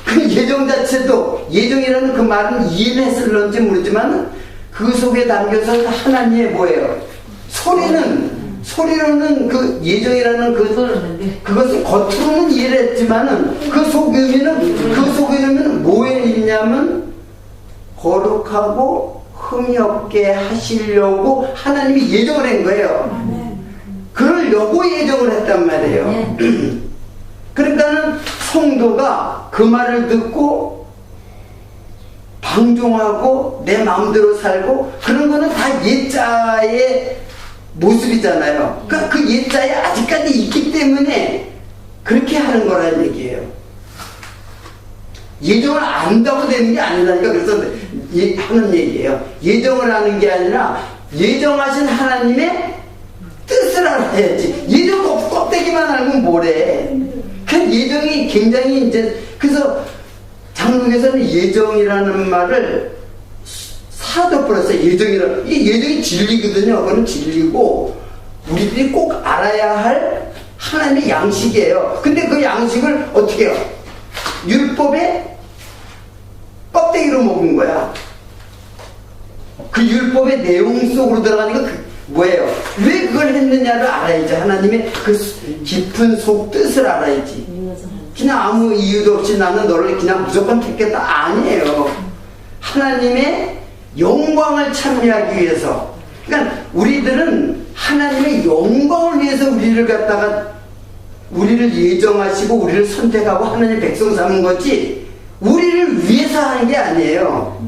그 예정 자체도, 예정이라는 그 말은 이해를 했을런지 모르지만 그 속에 담겨서 하나님의 뭐예요? 소리로는 그 예정이라는 그것을 겉으로는 이해를 했지만은 그 속 의미는 뭐에 있냐면 거룩하고 흠이 없게 하시려고 하나님이 예정을 한 거예요. 그러려고 예정을 했단 말이에요. 그러니까는 성도가 그 말을 듣고 방종하고 내 마음대로 살고 그런 거는 다 옛자의 모습이잖아요. 그러니까 그 옛자에 아직까지 있기 때문에 그렇게 하는 거라는 얘기예요. 예정을 안다고 되는 게 아니라니까. 그래서 하는 얘기예요. 예정을 아는 게 아니라 예정하신 하나님의 뜻을 알아야지. 예정 껍데기만 알면 뭐래. 그 예정이 굉장히 이제, 그래서 장로교에서는 예정이라는 말을 사둬버렸어요. 예정이라는, 이게 예정이 진리거든요. 그건 진리고 우리들이 꼭 알아야 할 하나님의 양식이에요. 근데 그 양식을 어떻게 해요? 율법의 껍데기로 먹은 거야. 그 율법의 내용 속으로 들어가는 게 뭐예요? 왜 그걸 했느냐를 알아야지. 하나님의 그 깊은 속 뜻을 알아야지. 그냥 아무 이유도 없이 나는 너를 그냥 무조건 택했다. 아니에요. 하나님의 영광을 참여하기 위해서. 그러니까 우리들은 하나님의 영광을 위해서 우리를 갖다가 우리를 예정하시고 우리를 선택하고 하나님의 백성 삼은 거지 우리를 위해서 하는 게 아니에요.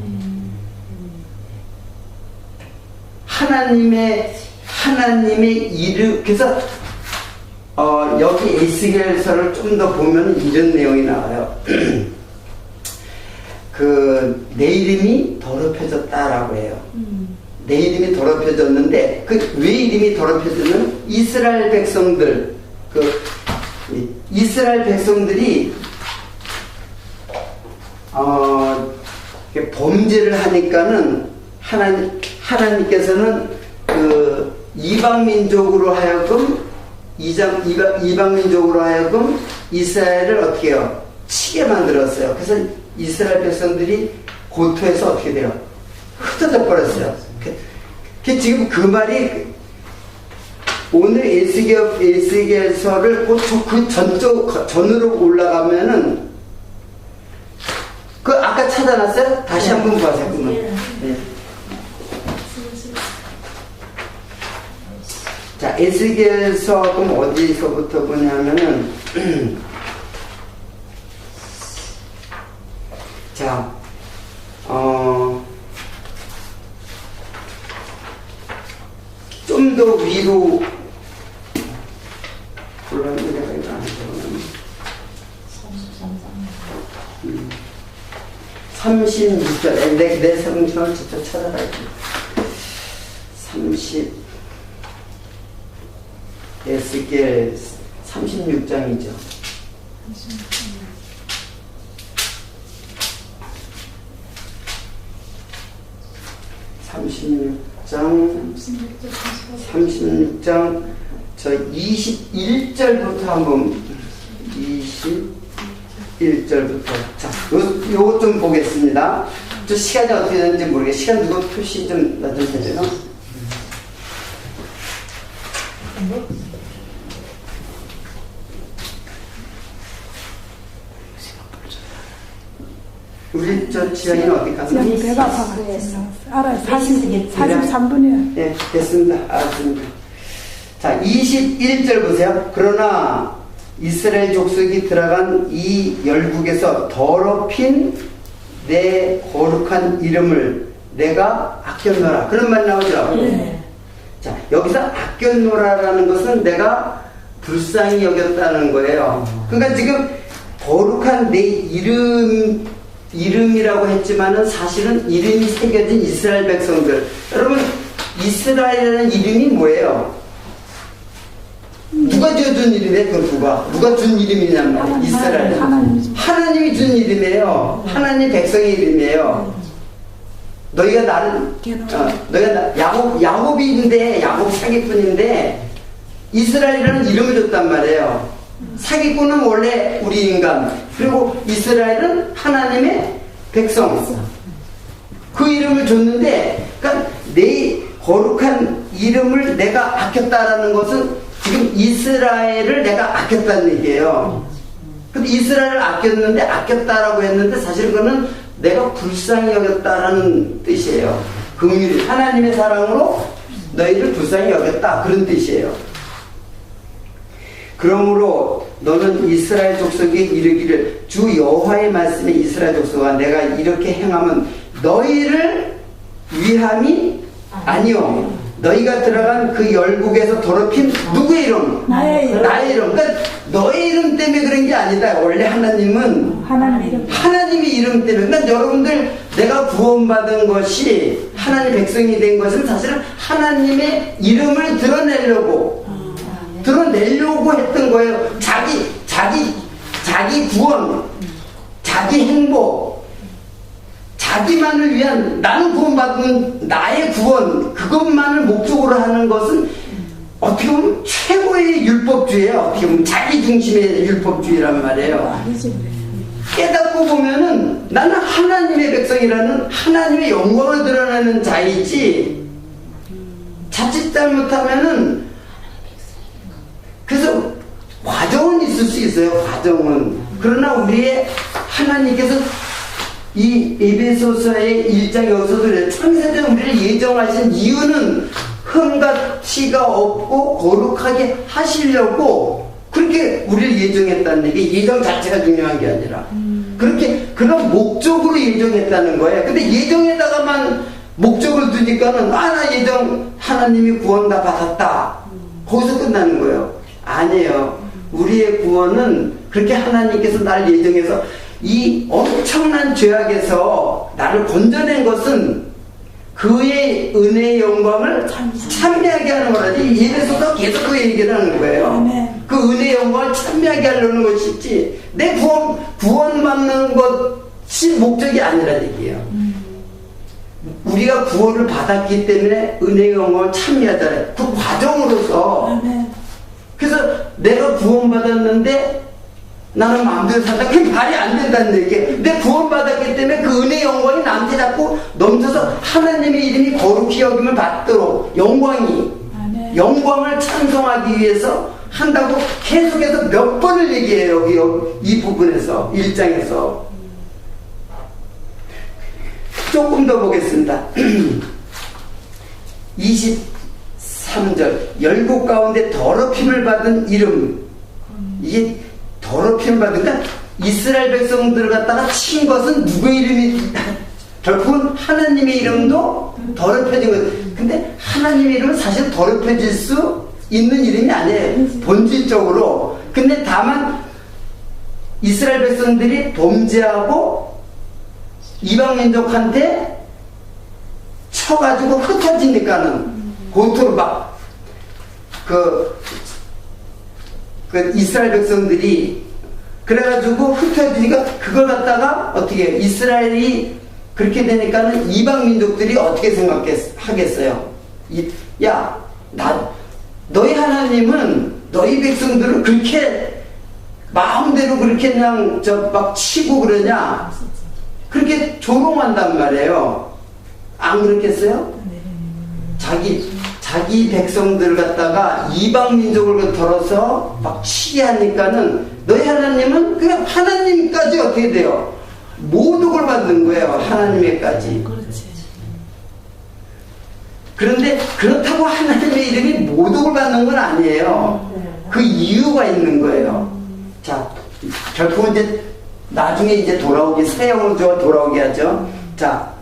하나님의 이름. 그래서 여기 에스겔서를 좀 더 보면 이런 내용이 나와요. 내 이름이 더럽혀졌다라고 해요. 내 이름이 더럽혀졌는데 왜 이름이 더럽혀졌는? 이스라엘 백성들이 범죄를 하니까는 하나님께서는 이방민족으로 하여금 이스라엘을 어떻게 해요? 치게 만들었어요. 그래서 이스라엘 백성들이 고토에서 어떻게 돼요? 흩어져 버렸어요. 지금 그 말이 오늘 에스겔서를 그 전으로 올라가면은 아까 찾아놨어요? 다시 한번 보세요. 네. 자, 에스겔서 그럼 어디서부터 보냐면은 자, 좀 더 위로 올라가면 내가 이거 안 적어놨네. 36절. 내 성경을 직접 찾아갈게. 에스겔 36장이죠. 36장 저 21절부터 한번 21절부터 자, 요거 좀 보겠습니다. 저 시간이 어떻게 되는지 모르겠어요. 시간 누구 표시 좀 놔주세요. 우리 저 지연이는 어디 갔나? 여기 배가 아파가지고 알아요. 43분이요. 네, 됐습니다. 알았습니다. 자, 21절 보세요. 그러나 이스라엘 족속이 들어간 이 열국에서 더럽힌 내 거룩한 이름을 내가 아꼈노라. 그런 말 나오죠? 네. 자, 여기서 아꼈노라라는 것은 내가 불쌍히 여겼다는 거예요. 그러니까 지금 거룩한 내 이름이라고 했지만은 사실은 이름이 새겨진 이스라엘 백성들. 여러분, 이스라엘이라는 이름이 뭐예요? 누가 지어준 이름이에요? 그 누가 준 이름이냐는 말이에요. 이스라엘. 하나님이 준 이름이에요. 하나님 백성의 이름이에요. 너희가 야곱인데, 야곱 사기꾼인데, 이스라엘이라는 이름을 줬단 말이에요. 사기꾼은 원래 우리 인간, 그리고 이스라엘은 하나님의 백성. 그 이름을 줬는데, 그러니까 내 거룩한 이름을 내가 아꼈다라는 것은 지금 이스라엘을 내가 아꼈다는 얘기예요. 근데 이스라엘을 아꼈는데, 아꼈다라고 했는데 사실 그거는 내가 불쌍히 여겼다라는 뜻이에요. 긍휼히 하나님의 사랑으로 너희를 불쌍히 여겼다, 그런 뜻이에요. 그러므로 너는 이스라엘 족속에 이르기를 주 여호와의 말씀에 이스라엘 족속아 내가 이렇게 행하면 너희를 위함이 아니요 너희가 들어간 그 열국에서 더럽힌 누구의 이름? 나의 이름. 나의 이름. 그러니까 너의 이름 때문에 그런 게 아니다. 원래 하나님은 하나님 이름. 하나님의 이름 때문에. 그러니까 여러분들 내가 구원받은 것이 하나님 백성이 된 것은 사실은 하나님의 이름을 드러내려고 했던 거예요. 자기 구원, 자기 행복, 자기만을 위한 나는 구원받은 나의 구원 그것만을 목적으로 하는 것은 어떻게 보면 최고의 율법주의예요. 어떻게 보면 자기 중심의 율법주의란 말이에요. 아니지. 깨닫고 보면은 나는 하나님의 백성이라는 하나님의 영광을 드러내는 자이지 자칫 잘못하면은 그래서 과정은 있을 수 있어요. 과정은. 그러나 우리의 하나님께서 이 에베소서의 1장 여기서도 그래요. 창세전 우리를 예정하신 이유는 흠과 티가 없고 거룩하게 하시려고 그렇게 우리를 예정했다는 얘기. 예정 자체가 중요한 게 아니라 그렇게 그런 목적으로 예정했다는 거예요. 근데 예정에다가만 목적을 두니까는 나 예정 하나님이 구원 다 받았다 거기서 끝나는 거예요. 아니에요. 우리의 구원은 그렇게 하나님께서 나를 예정해서 이 엄청난 죄악에서 나를 건져낸 것은 그의 은혜의 영광을 찬미하게 하는 거라지. 예배소서 계속 그 얘기를 하는 거예요. 그 은혜의 영광을 찬미하게 하려는 것이지 내 구원받는 것이 목적이 아니라는 얘기예요. 우리가 구원을 받았기 때문에 은혜의 영광을 찬미하잖아요. 그 과정으로서. 그래서 내가 구원받았는데 나는 마음대로 살다 그게 말이 안 된다는 얘기예요. 내 구원받았기 때문에 그 은혜의 영광이 나한테 자꾸 넘쳐서 하나님의 이름이 거룩히 여김을 받도록 영광을 찬송하기 위해서 한다고 계속해서 몇 번을 얘기해요. 여기 이 부분에서 1장에서 조금 더 보겠습니다. 23절 열국 가운데 더럽힘을 받은 이름. 이게 더럽힘을 받으니까 이스라엘 백성들을 갖다가 친 것은 누구의 이름이 결국은 하나님의 이름도 더럽혀진 거예요. 근데 하나님의 이름은 사실 더럽혀질 수 있는 이름이 아니에요. 본질적으로. 근데 다만 이스라엘 백성들이 범죄하고 이방민족한테 쳐가지고 흩어지니까는 고토로 막 그 이스라엘 백성들이 그래가지고 흩어지니까 그걸 갖다가 어떻게 이스라엘이 그렇게 되니까는 이방 민족들이 어떻게 생각하겠어요? 너희 하나님은 너희 백성들을 그렇게 마음대로 그렇게 그냥 막 치고 그러냐? 그렇게 조롱한단 말이에요. 안 그렇겠어요? 자기 백성들을 갖다가 이방 민족을 털어서 막 치게 하니까는 너희 하나님은 그냥 하나님까지 어떻게 돼요? 모독을 받는 거예요. 하나님에까지. 그런데 그렇다고 하나님의 이름이 모독을 받는 건 아니에요. 그 이유가 있는 거예요. 자, 결국은 이제 나중에 이제 새 영을 돌아오게 하죠. 자,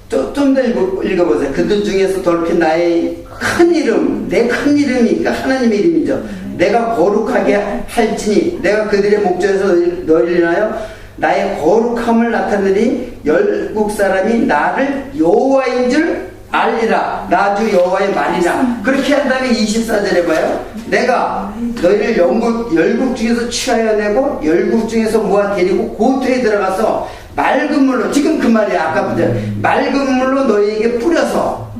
좀 더 읽어보세요. 그들 중에서 더럽힌 나의 큰 이름, 내 큰 이름이, 그러니까 하나님의 이름이죠. 내가 거룩하게 할지니, 내가 그들의 목전에서 너희를 인하여 나의 거룩함을 나타내니 열국 사람이 나를 여호와인 줄 알리라. 나 주 여호와의 말이라. 그렇게 한 다음에 24절에 봐요. 내가 너희를 열국 중에서 취하여 내고 열국 중에서 모아 데리고 고토에 들어가서 맑은 물로, 지금 그 말이야. 아까부터 맑은 물로 너희에게 뿌려서.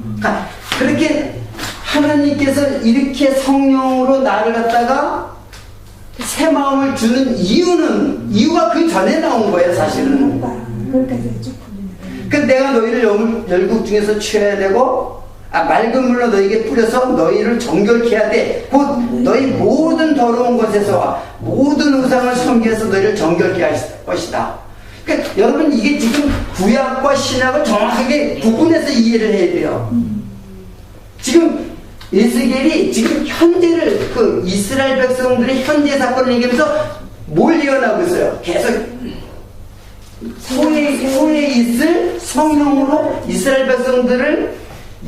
그렇게 하나님께서 이렇게 성령으로 나를 갖다가 새 마음을 주는 이유가 그 전에 나온 거예요. 사실은. 그러니까 내가 너희를 열국 중에서 취해내고 맑은 물로 너희에게 뿌려서 너희를 정결케 해야 돼. 곧 너희 모든 더러운 것에서 모든 우상을 섬기면서 너희를 정결케 할 것이다. 그러니까 여러분 이게 지금 구약과 신약을 정확하게 구분해서 이해를 해야 돼요. 지금 에스겔이 지금 현재를 그 이스라엘 백성들의 현재 사건을 얘기하면서 뭘 예언하고 있어요? 계속 후에 있을 성령으로 이스라엘 백성들을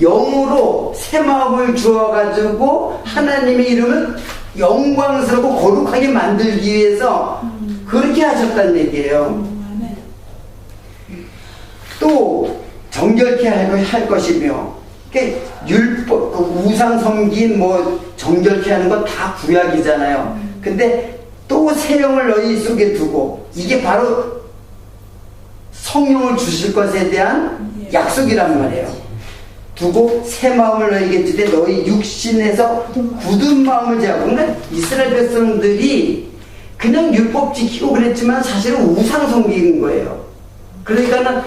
영으로 새 마음을 주어가지고 하나님의 이름을 영광스럽고 거룩하게 만들기 위해서 그렇게 하셨다는 얘기예요. 또 정결케 할 것이며, 그러니까 율법, 우상 섬긴 뭐 정결케 하는 건 다 구약이잖아요. 근데 또 새 영을 너희 속에 두고, 이게 바로 성령을 주실 것에 대한 약속이란 말이에요. 두고 새 마음을 너희에게 주되 너희 육신에서 굳은 마음을 제하고. 그러니까 이스라엘 백성들이 그냥 율법 지키고 그랬지만 사실은 우상 섬기는 거예요. 그러니까는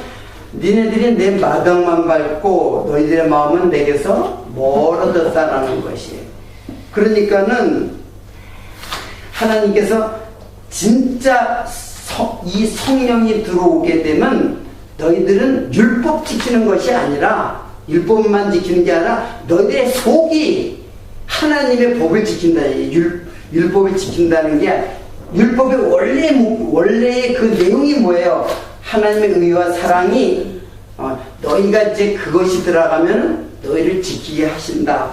니네들이 내 마당만 밟고 너희들의 마음은 내게서 멀어졌다라는 것이에요. 그러니까는 하나님께서 진짜 이 성령이 들어오게 되면 너희들은 율법 지키는 것이 아니라, 율법만 지키는 게 아니라 너희들의 속이 하나님의 법을 지킨다. 율법을 지킨다는 게, 율법의 원래의 그 내용이 뭐예요? 하나님의 의와 사랑이, 너희가 이제 그것이 들어가면 너희를 지키게 하신다.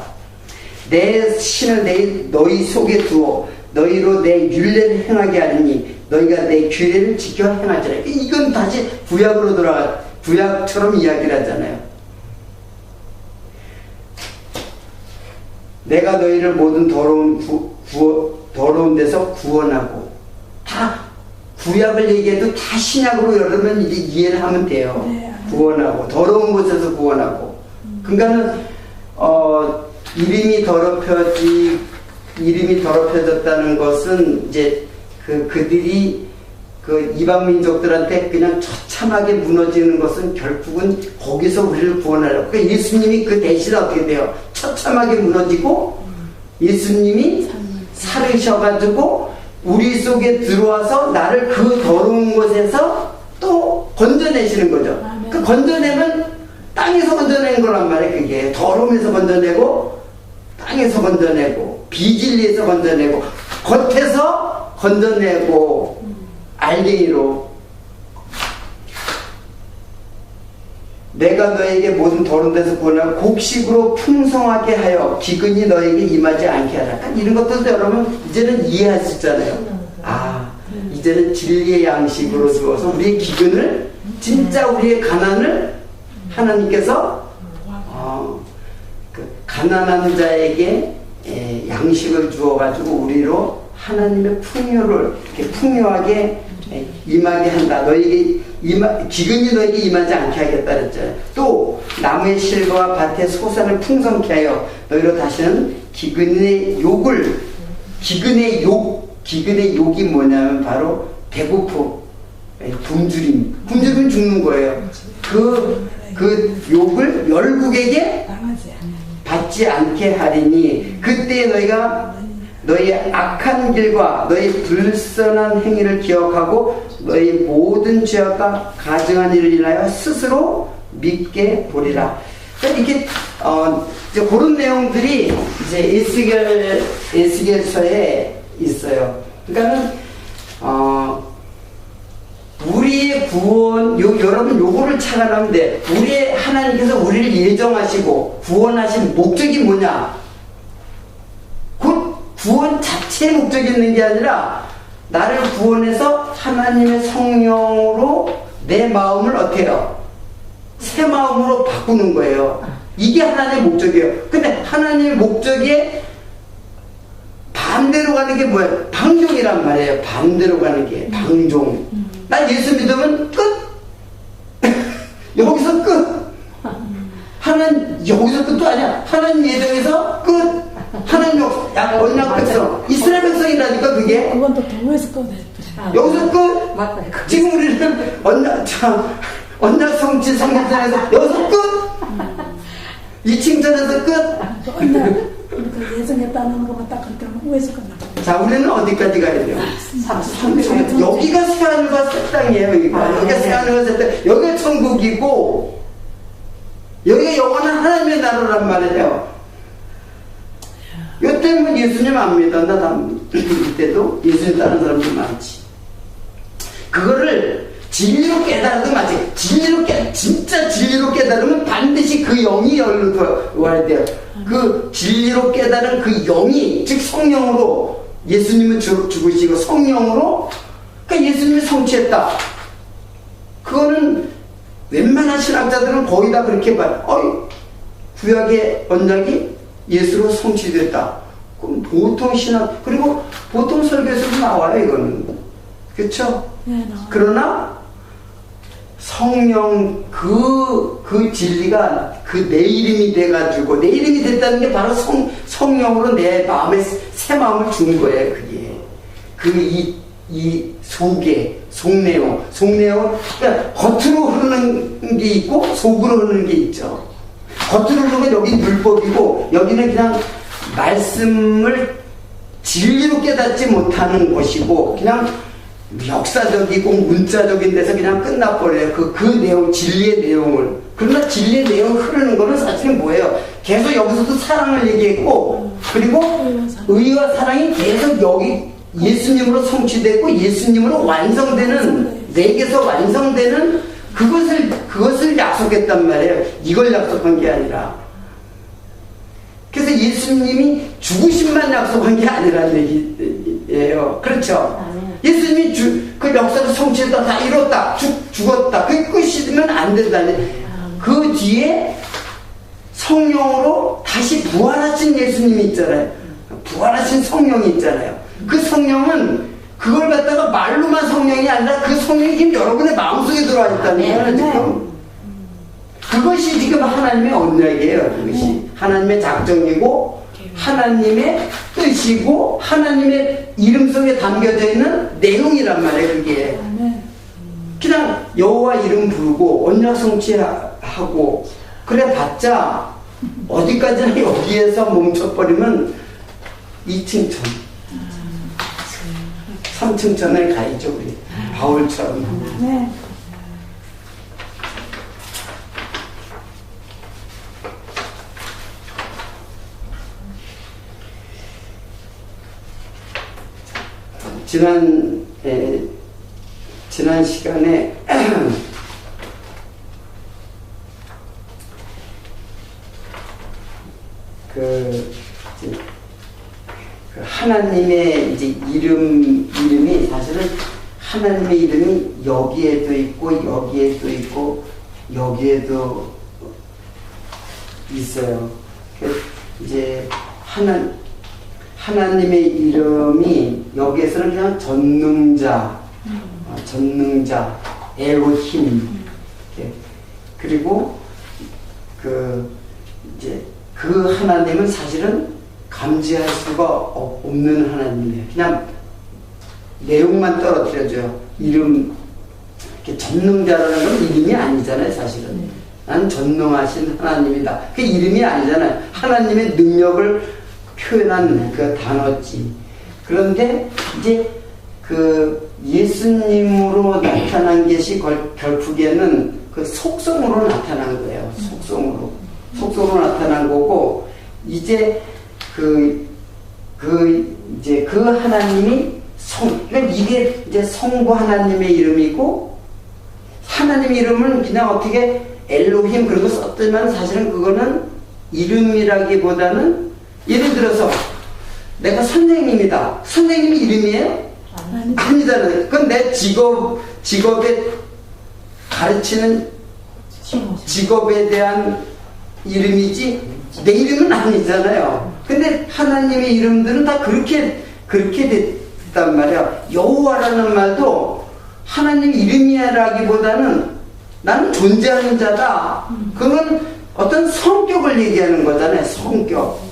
내 신을 너희 속에 두어 너희로 내 율례를 행하게 하리니 너희가 내 규례를 지켜 행하리라. 이건 다시 구약으로 구약처럼 이야기를 하잖아요. 내가 너희를 모든 더러운 데서 구원하고, 다 구약을 얘기해도 다 신약으로 여러분 이제 이해를 하면 돼요. 네. 구원하고, 더러운 곳에서 구원하고. 그러니까는 이름이 더럽혀졌다는 것은 이제 그들이 그 이방 민족들한테 그냥 처참하게 무너지는 것은 결국은 거기서 우리를 구원하려고. 그러니까 예수님이 그 대신 어떻게 돼요? 처참하게 무너지고 예수님이 살으셔가지고 우리 속에 들어와서 나를 그 더러운 곳에서 또 건져내시는 거죠. 그 건져내면 땅에서 건져낸 거란 말이에요. 그게 더러움에서 건져내고, 땅에서 건져내고, 비진리에서 건져내고, 겉에서 건져내고, 알갱이로 내가 너에게 모든 더러운 데서 구원하고 곡식으로 풍성하게 하여 기근이 너에게 임하지 않게 하라. 이런 것들도 여러분 이제는 이해할 수 있잖아요. 이제는 진리의 양식으로 주어서 우리의 기근을, 진짜 우리의 가난을 하나님께서 그 가난한 자에게 양식을 주어가지고 우리로 하나님의 풍요를 이렇게 풍요하게 임하게 한다. 너에게 기근이 너에게 임하지 않게 하겠다 그랬잖아요. 또 나무의 실과 밭의 소산을 풍성케 하여 너희로 다시는 기근의 욕이 뭐냐면 바로 배고픔, 굶주림 죽는 거예요. 그 욕을 열국에게 받지 않게 하리니 그때 너희가 너희 악한 길과 너희 불선한 행위를 기억하고 너희 모든 죄악과 가증한 일을 인하여 스스로 믿게 보리라. 이렇게 이제 그런 내용들이 이제 에스겔서에 있어요. 그러니까는 우리의 구원, 여러분 요거를 착안하면 돼. 우리의 하나님께서 우리를 예정하시고 구원하신 목적이 뭐냐? 곧 구원 자체의 목적이 있는 게 아니라 나를 구원해서 하나님의 성령으로 내 마음을 어떻게 해요? 새 마음으로 바꾸는 거예요. 이게 하나님의 목적이에요. 근데 하나님의 목적에 반대로 가는 게 뭐예요? 방종이란 말이에요. 반대로 가는 게 방종. 난 예수 믿으면 끝. 여기서 끝. 하나님 여기서 끝도 아니야. 하나님 예정에서 끝. 하나님 언약 백성 이스라엘 백성이라니까 그게. 그건 또 도에서 끝. 여기서 끝. 맞다. 지금 우리는 언약 성취 성경전에서 여기서 끝. 이 칭찬에서 끝. 예정했다는 것만 딱 그렇게 하면 후에서 끝나. 자, 우리는 어디까지 가야 돼요? 여기가 새하늘과 새 땅이에요. 여기가 새하늘과 새 땅. 여기가 천국이고 여기가 영원한 하나님의 나라란 말이에요. 이때는 예수님 안 믿어. 이때도 예수님 따르는 사람들 많지. 그거를 진리로 깨달아도 맞지. 진짜 진리로 깨달아 깨달으면 반드시 그 영이 열로 들어와야 돼요. 그 진리로 깨달은 그 영이, 즉 성령으로, 예수님은 죽으시고 성령으로, 그러니까 예수님이 성취했다. 그거는 웬만한 신학자들은 거의 다 그렇게 봐요. 구약의 언약이 예수로 성취됐다. 그럼 보통 신학, 그리고 보통 설교에서도 나와요, 이거는. 그렇죠? 네, 나와요. 그러나 성령 그 진리가 그 내 이름이 돼가지고, 내 이름이 됐다는 게 바로 성령으로 내 마음에 새 마음을 준 거예요. 그게 이 속내용, 그러니까 겉으로 흐르는 게 있고 속으로 흐르는 게 있죠. 겉으로 흐르는 건 여기 율법이고, 여기는 그냥 말씀을 진리로 깨닫지 못하는 것이고, 그냥 역사적이고 문자적인 데서 그냥 끝나버려요. 그 내용, 진리의 내용을. 그러나 진리의 내용을 흐르는 거는 사실은 뭐예요? 계속 여기서도 사랑을 얘기했고, 그리고 의와 사랑이 계속 여기 예수님으로 성취되고 예수님으로 완성되는, 내게서 완성되는 그것을 약속했단 말이에요. 이걸 약속한 게 아니라. 그래서 예수님이 죽으심만 약속한 게 아니라는 얘기예요. 그렇죠? 예수님이 그 역사를 성취했다, 다 이뤘다, 죽었다, 그게 끝이면 안 된다는. 그 뒤에 성령으로 다시 부활하신 예수님이 있잖아요. 부활하신 성령이 있잖아요. 그 성령은 그걸 갖다가 말로만 성령이 아니라 그 성령이 지금 여러분의 마음속에 들어와 있다는 거예요, 지금. 그것이 지금 하나님의 언약이에요. 그것이 하나님의 작정이고, 하나님의 뜻이고, 하나님의 이름 속에 담겨져 있는 내용이란 말이에요. 그게 그냥 여호와 이름 부르고 언약 성취하고 그래 봤자 어디까지나 여기에서 멈춰버리면 2층천 3층천에 가야죠. 우리 바울처럼. 네. 지난 시간에 그 하나님의 이제 이름이 사실은 하나님의 이름이 여기에도 있고 여기에도 있고 여기에도 있어요. 이제 하나님의 이름이 여기에서는 그냥 전능자, 엘로힘. 그리고 이제 그 하나님은 사실은 감지할 수가 없는 하나님이에요. 그냥 내용만 떨어뜨려줘요. 이름, 이렇게 전능자라는 건 이름이 아니잖아요, 사실은. 난 전능하신 하나님이다. 그 이름이 아니잖아요. 하나님의 능력을 표현한 그 단어지. 그런데 이제 그 예수님으로 나타난 것이 결국에는 그 속성으로 나타난 거예요. 속성으로 나타난 거고, 이제 이제 그 하나님이 그러니까 이게 이제 성부 하나님의 이름이고, 하나님의 이름은 그냥 어떻게 엘로힘 그런 거 썼지만 사실은 그거는 이름이라기보다는, 예를 들어서 내가 선생님이다. 선생님이 이름이에요? 아니잖아요. 그건 내 직업에 가르치는 직업에 대한 이름이지 내 이름은 아니잖아요. 근데 하나님의 이름들은 다 그렇게 됐단 말이야. 여호와라는 말도 하나님 이름이라기보다는 나는 존재하는 자다. 그건 어떤 성격을 얘기하는 거잖아요. 성격.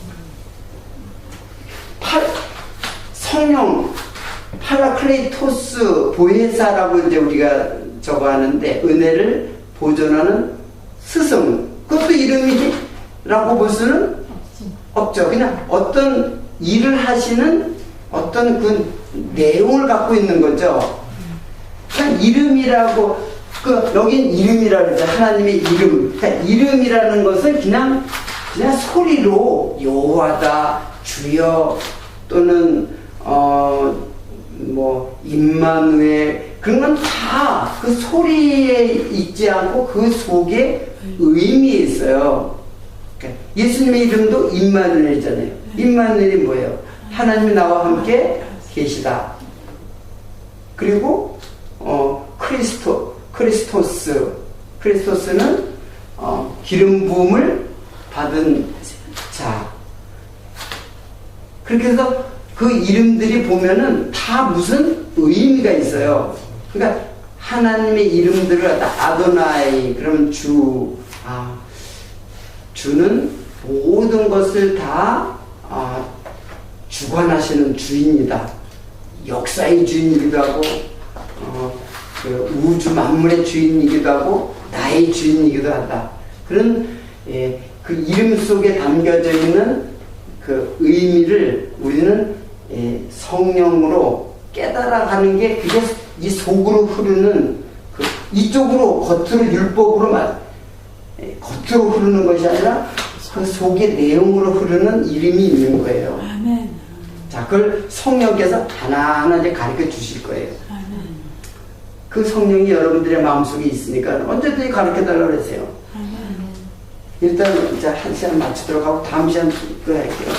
성령, 파라클레이토스, 보혜사라고 이제 우리가 저거 하는데, 은혜를 보존하는 스승. 그것도 이름이라고 볼 수는 없죠. 그냥 어떤 일을 하시는 어떤 그 내용을 갖고 있는 거죠. 그냥 이름이라고, 여긴 이름이라고 그러죠. 하나님의 이름. 그러니까 이름이라는 것은 그냥 소리로 여호와다, 주여, 또는 임마누엘, 그런 건 다 그 소리에 있지 않고 그 속에 의미에 있어요. 그러니까 예수님의 이름도 임마누엘이잖아요. 임마누엘이 뭐예요? 하나님이 나와 함께 계시다. 그리고 크리스토스는 기름 부음을 받은 자. 그렇게 해서 그 이름들이 보면은 다 무슨 의미가 있어요. 그러니까 하나님의 이름들을 갖다 아도나이, 그러면 주, 주는 모든 것을 다 주관하시는 주인이다. 역사의 주인이기도 하고, 그 우주 만물의 주인이기도 하고, 나의 주인이기도 하다. 그런 그 이름 속에 담겨져 있는 그 의미를 우리는 성령으로 깨달아가는 게, 그게 이 속으로 흐르는 이쪽으로 겉으로 율법으로 겉으로 흐르는 것이 아니라 그 속의 내용으로 흐르는 이름이 있는 거예요. 아멘. 자, 그걸 성령께서 하나하나 이제 가르쳐 주실 거예요. 아멘. 그 성령이 여러분들의 마음속에 있으니까 언제든지 가르쳐 달라고 그러세요. 아멘. 일단 이제 한 시간 마치도록 하고 다음 시간 또 할게요.